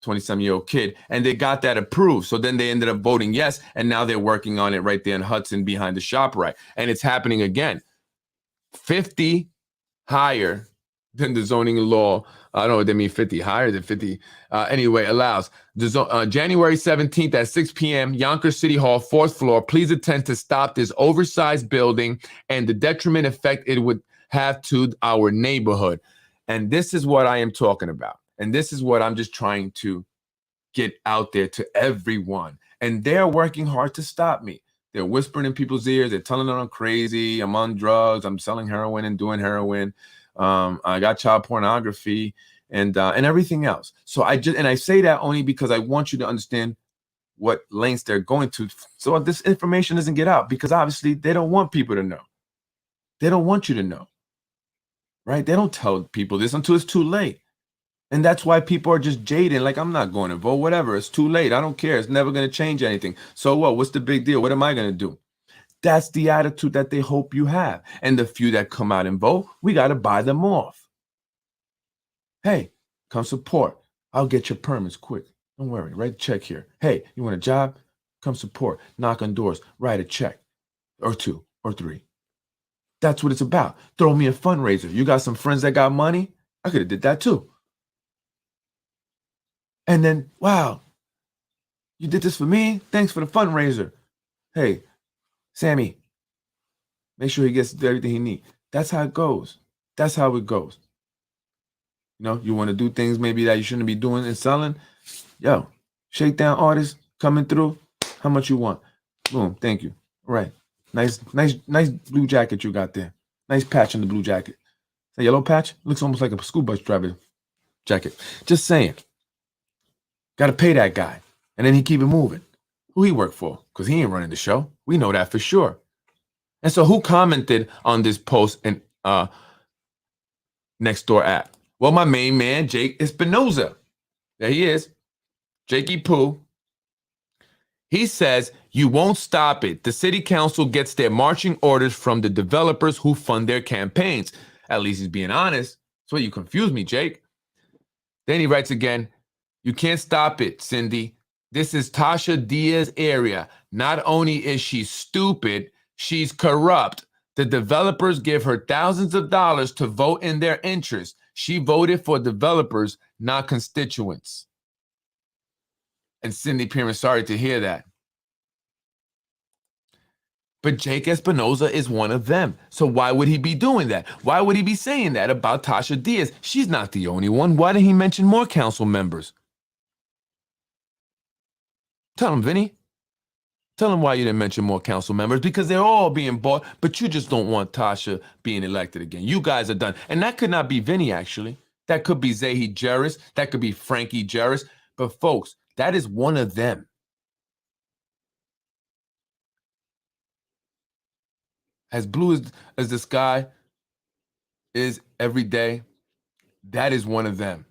Speaker 1: 20-some-year-old kid. And they got that approved. So then they ended up voting yes, and now they're working on it right there in Hudson behind the ShopRite. And it's happening again. 50 higher than the zoning law. I don't know what they mean, 50 higher than 50. Anyway, allows. January 17th at 6 p.m., Yonkers City Hall, 4th floor. Please attend to stop this oversized building and the detriment effect it would have to our neighborhood. And this is what I am talking about. And this is what I'm just trying to get out there to everyone. And they're working hard to stop me. They're whispering in people's ears. They're telling them I'm crazy. I'm on drugs. I'm selling heroin and doing heroin. I got child pornography and everything else. So I say that only because I want you to understand what lengths they're going to, so this information doesn't get out, because obviously they don't want people to know. They don't want you to know, right? They don't tell people this until it's too late. And that's why people are just jaded. Like, I'm not going to vote, whatever. It's too late. I don't care. It's never going to change anything. So what? What's the big deal? What am I going to do? That's the attitude that they hope you have. And the few that come out and vote, we got to buy them off. Hey, come support. I'll get your permits quick. Don't worry. Write a check here. Hey, you want a job? Come support. Knock on doors. Write a check. Or 2 or 3. That's what it's about. Throw me a fundraiser. You got some friends that got money? I could have did that too. And then, wow, you did this for me? Thanks for the fundraiser. Hey, Sammy, make sure he gets everything he needs. That's how it goes. That's how it goes. You know, you want to do things maybe that you shouldn't be doing and selling. Yo, shakedown artist coming through. How much you want? Boom, thank you. All right. Nice blue jacket you got there. Nice patch on the blue jacket. That yellow patch looks almost like a school bus driver jacket. Just saying. Got to pay that guy. And then he keep it moving. Who he work for? Because he ain't running the show. We know that for sure. And so who commented on this post in Nextdoor app? Well, my main man, Jake Espinoza. There he is. Jakey Poo. He says, you won't stop it. The city council gets their marching orders from the developers who fund their campaigns. At least he's being honest. So you confused me, Jake. Then he writes again, you can't stop it, Cindy. This is Tasha Diaz's area. Not only is she stupid, she's corrupt. The developers give her thousands of dollars to vote in their interest. She voted for developers, not constituents. And Cindy Pierman, sorry to hear that. But Jake Espinoza is one of them. So why would he be doing that? Why would he be saying that about Tasha Diaz? She's not the only one. Why didn't he mention more council members? Tell him, Vinny. Tell him why you didn't mention more council members, because they're all being bought, but you just don't want Tasha being elected again. You guys are done. And that could not be Vinny, actually. That could be Zahi Jarris. That could be Frankie Jarris. But folks, that is one of them. As blue as the sky is every day, that is one of them.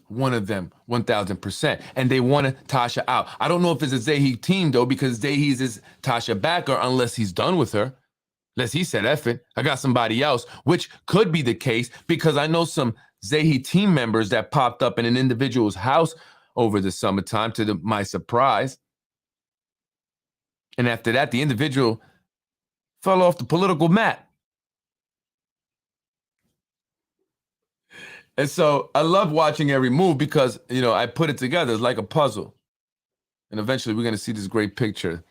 Speaker 1: One of them, 1,000%. And they wanted Tasha out. I don't know if it's a Zahi team, though, because Zahi's is Tasha backer unless he's done with her. Unless he said, F it, I got somebody else, which could be the case because I know some Zahi team members that popped up in an individual's house over the summertime to my surprise. And after that, the individual fell off the political map. And so I love watching every move because, you know, I put it together. It's like a puzzle. And eventually we're going to see this great picture.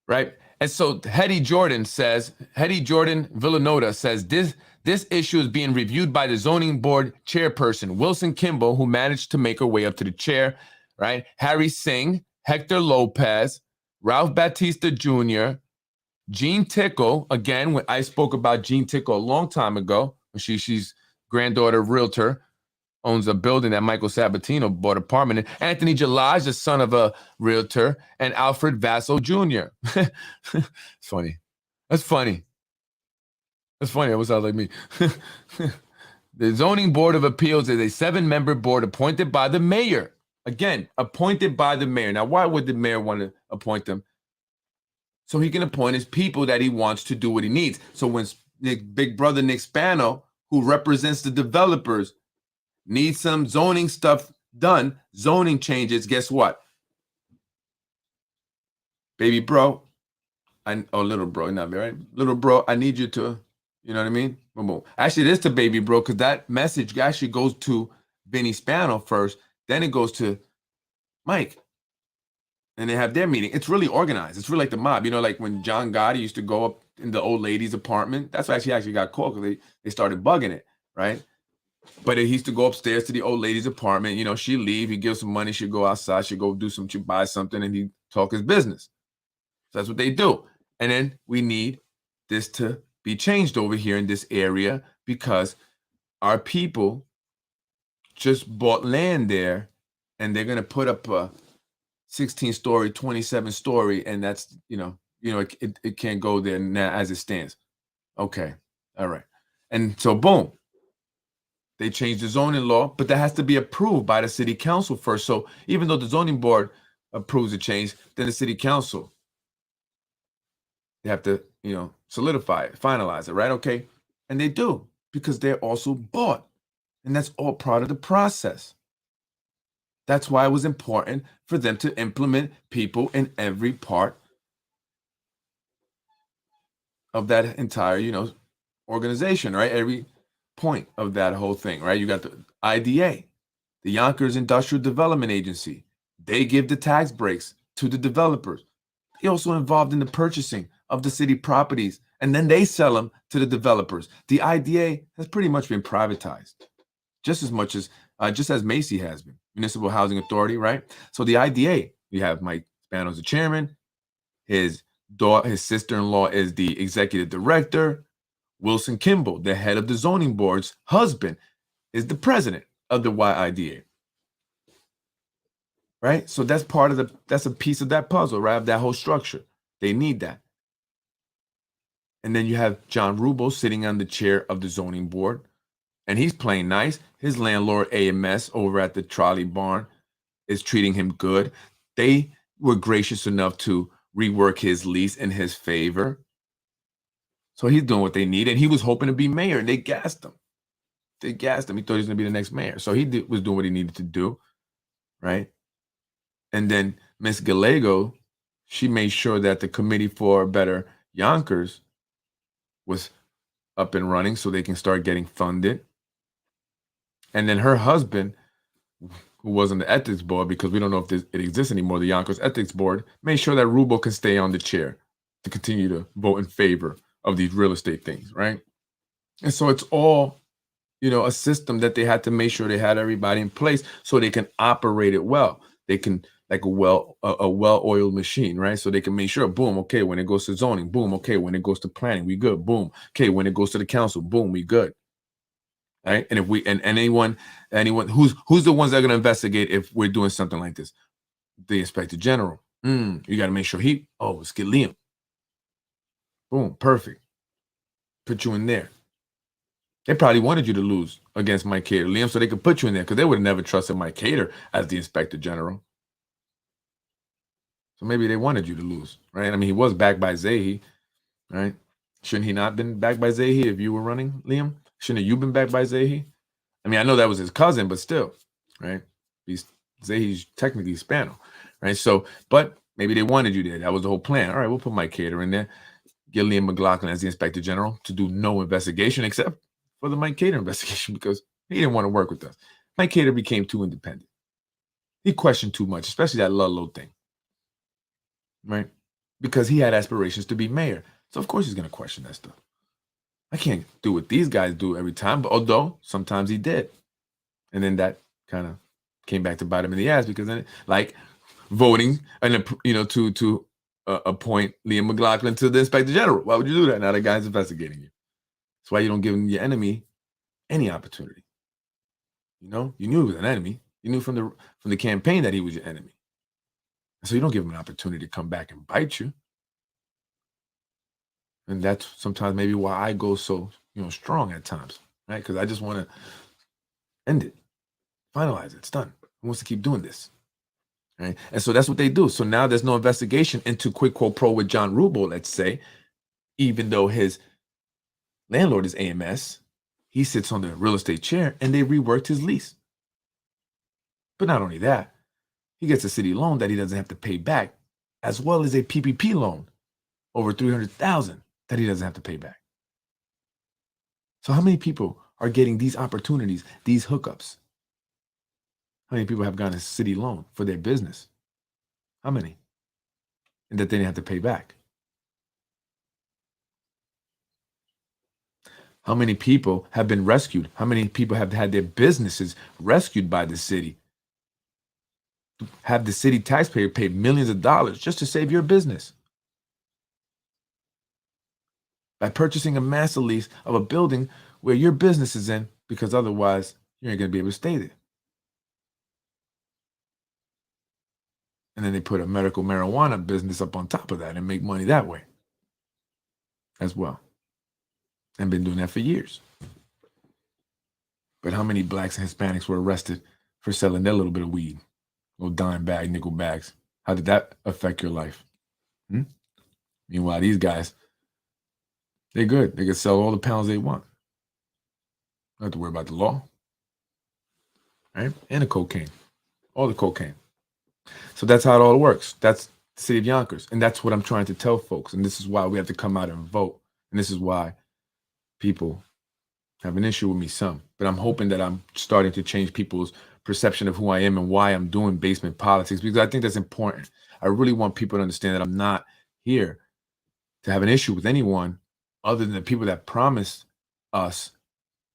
Speaker 1: Right? And so Hetty Jordan Villanota says this issue is being reviewed by the zoning board chairperson, Wilson Kimball, who managed to make her way up to the chair. Right? Harry Singh, Hector Lopez, Ralph Batista Jr., Jean Tickle. Again, when I spoke about Jean Tickle a long time ago, she's granddaughter realtor, owns a building that Michael Sabatino bought an apartment in. Anthony Jalaj, the son of a realtor, and Alfred Vassell Jr. It's funny. That's funny. That's funny. That was sound like me. The Zoning Board of Appeals is a 7-member board appointed by the mayor. Again, appointed by the mayor. Now, why would the mayor want to appoint them? So he can appoint his people that he wants to do what he needs. So when Big Brother Nick Spano, who represents the developers, needs some zoning stuff done, zoning changes, guess what? Baby bro, little bro, not me, right? Little bro, I need you to, you know what I mean? Boom, boom. Actually, it is to baby bro, because that message actually goes to Vinny Spano first, then it goes to Mike. And they have their meeting. It's really organized. It's really like the mob. You know, like when John Gotti used to go up in the old lady's apartment. That's why she actually got caught, because they started bugging it, right? But he used to go upstairs to the old lady's apartment. You know, she'd leave. He'd give some money. She'd go outside. She'd go do some, she'd buy something, and he'd talk his business. So that's what they do. And then we need this to be changed over here in this area, because our people just bought land there, and they're going to put up a 16-story, 27-story, and that's, it can't go there now as it stands. Okay. All right. And so, boom, they changed the zoning law, but that has to be approved by the city council first. So even though the zoning board approves the change, then the city council, they have to, solidify it, finalize it, right? Okay. And they do, because they're also bought. And that's all part of the process. That's why it was important for them to implement people in every part of that entire, organization, right? Every point of that whole thing, right? You got the IDA, the Yonkers Industrial Development Agency. They give the tax breaks to the developers. They're also involved in the purchasing of the city properties, and then they sell them to the developers. The IDA has pretty much been privatized, just as Macy has been, Municipal Housing Authority, right? So the IDA, we have Mike Spano's the chairman, his sister-in-law is the executive director, Wilson Kimball, the head of the zoning board's husband, is the president of the YIDA, right? So that's that's a piece of that puzzle, right? Of that whole structure. They need that. And then you have John Rubo sitting on the chair of the zoning board, and he's playing nice. His landlord, AMS, over at the trolley barn, is treating him good. They were gracious enough to rework his lease in his favor. So he's doing what they need, and he was hoping to be mayor, and they gassed him. He thought he was going to be the next mayor. So he was doing what he needed to do, right? And then Miss Gallego, she made sure that the Committee for Better Yonkers was up and running so they can start getting funded. And then her husband, who was on the ethics board, because we don't know if it exists anymore, the Yonkers Ethics Board, made sure that Rubo can stay on the chair to continue to vote in favor of these real estate things, right? And so it's all, a system that they had to make sure they had everybody in place so they can operate it well. They can, like a well-oiled machine, right? So they can make sure, boom, okay, when it goes to zoning, boom, okay, when it goes to planning, we good, boom, okay, when it goes to the council, boom, we good. Right. And if anyone who's the ones that are going to investigate if we're doing something like this? The inspector general. You got to make sure let's get Liam. Boom. Perfect. Put you in there. They probably wanted you to lose against Mike Cater, Liam, so they could put you in there, because they would have never trusted Mike Cater as the inspector general. So maybe they wanted you to lose, right? I mean, he was backed by Zahi, right? Shouldn't he not been backed by Zahi if you were running, Liam? Shouldn't you been backed by Zahi? I mean, I know that was his cousin, but still, right? Zahi's technically Spano, right? So, but maybe they wanted you there. That was the whole plan. All right, we'll put Mike Cater in there. Get Liam McLaughlin as the inspector general to do no investigation except for the Mike Cater investigation, because he didn't want to work with us. Mike Cater became too independent. He questioned too much, especially that Ludlow thing, right? Because he had aspirations to be mayor. So, of course, he's going to question that stuff. I can't do what these guys do every time, but although sometimes he did. And then that kind of came back to bite him in the ass, because then, like, voting and to appoint Liam McLaughlin to the inspector general. Why would you do that? Now the guy's investigating you. That's why you don't give your enemy any opportunity. You knew he was an enemy. You knew from the campaign that he was your enemy. So you don't give him an opportunity to come back and bite you. And that's sometimes maybe why I go so, strong at times, right? Because I just want to end it, finalize it. It's done. Who wants to keep doing this? Right? And so that's what they do. So now there's no investigation into quid quo pro with John Rubo, let's say, even though his landlord is AMS, he sits on the real estate chair and they reworked his lease. But not only that, he gets a city loan that he doesn't have to pay back, as well as a PPP loan over $300,000 that he doesn't have to pay back. So how many people are getting these opportunities, these hookups? How many people have gotten a city loan for their business? How many? And that they didn't have to pay back. How many people have been rescued? How many people have had their businesses rescued by the city? Have the city taxpayer pay millions of dollars just to save your business? By purchasing a master lease of a building where your business is in, because otherwise you ain't going to be able to stay there. And then they put a medical marijuana business up on top of that and make money that way as well. And been doing that for years. But how many blacks and Hispanics were arrested for selling their little bit of weed? Little dime bag, nickel bags. How did that affect your life? Meanwhile, these guys, they're good. They can sell all the pounds they want. Don't have to worry about the law. Right? And the cocaine. All the cocaine. So that's how it all works. That's the city of Yonkers. And that's what I'm trying to tell folks. And this is why we have to come out and vote. And this is why people have an issue with me some. But I'm hoping that I'm starting to change people's perception of who I am and why I'm doing basement politics, because I think that's important. I really want people to understand that I'm not here to have an issue with anyone other than the people that promised us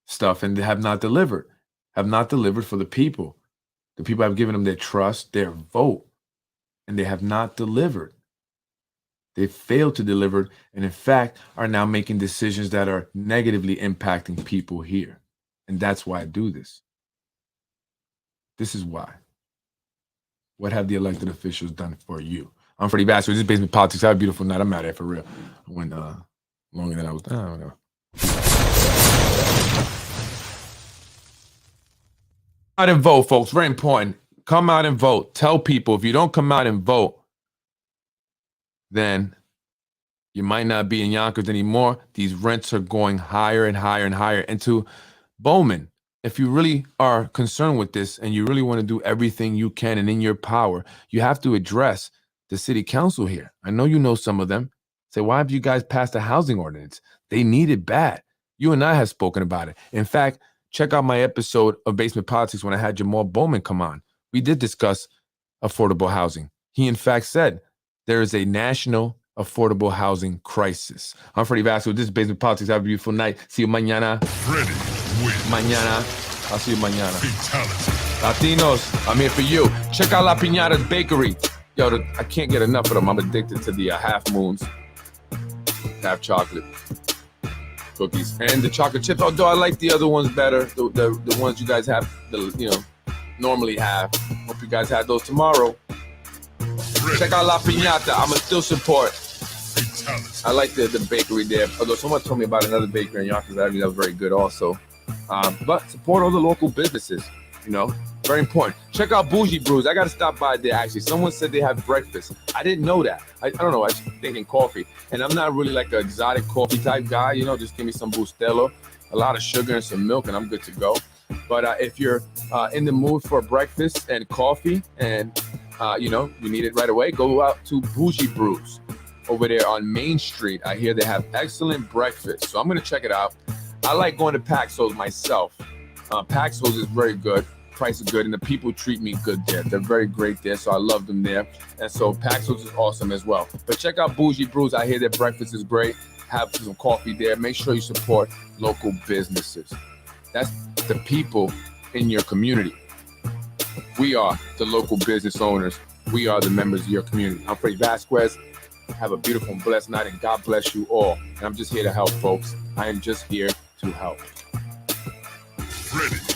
Speaker 1: stuff and have not delivered for the people. The people have given them their trust, their vote, and they have not delivered. They failed to deliver, and in fact, are now making decisions that are negatively impacting people here. And that's why I do this. This is why. What have the elected officials done for you? I'm Freddie Vasquez. This is Basement Politics. Have a beautiful night. I'm out of here for real. I went longer than I was. I don't know. Out and vote, folks. Very important. Come out and vote. Tell people if you don't come out and vote, then you might not be in Yonkers anymore. These rents are going higher and higher and higher. And to Bowman, if you really are concerned with this and you really want to do everything you can and in your power, you have to address the city council here. I know you know some of them. Say, why have you guys passed a housing ordinance? They need it bad. You and I have spoken about it. In fact, check out my episode of Basement Politics when I had Jamal Bowman come on. We did discuss affordable housing. He, in fact, said there is a national affordable housing crisis. I'm Freddie Vasquez. This is Basement Politics. Have a beautiful night. See you mañana.
Speaker 2: Freddie wins.
Speaker 1: Mañana. I'll see you mañana.
Speaker 2: Fatality.
Speaker 1: Latinos, I'm here for you. Check out La Piñata's Bakery. Yo, I can't get enough of them. I'm addicted to the half moons, half chocolate cookies, and the chocolate chips. Although I like the other ones better, the ones you guys have, normally have. Hope you guys have those tomorrow. Check out La Piñata. I'ma still support.
Speaker 2: Fatality.
Speaker 1: I like the bakery there. Although someone told me about another bakery in Yonkers that was very good also. But support all the local businesses. Very important. Check out Bougie Brews. I got to stop by there, actually. Someone said they have breakfast. I didn't know that. I don't know. I was thinking coffee. And I'm not really like an exotic coffee type guy. Just give me some Bustelo, a lot of sugar and some milk, and I'm good to go. But if you're in the mood for breakfast and coffee and, you need it right away, go out to Bougie Brews over there on Main Street. I hear they have excellent breakfast. So I'm going to check it out. I like going to Paxos myself. Paxos is very good. Price is good, and the people treat me good there. They're very great there, so I love them there. And so Paxos is awesome as well. But check out Bougie Brews. I hear their breakfast is great. Have some coffee there. Make sure you support local businesses. That's the people in your community. We are the local business owners. We are the members of your community. I'm Freddie Vasquez. Have a beautiful and blessed night, and God bless you all. And I'm just here to help, folks. I am just here to help.
Speaker 2: Freddie.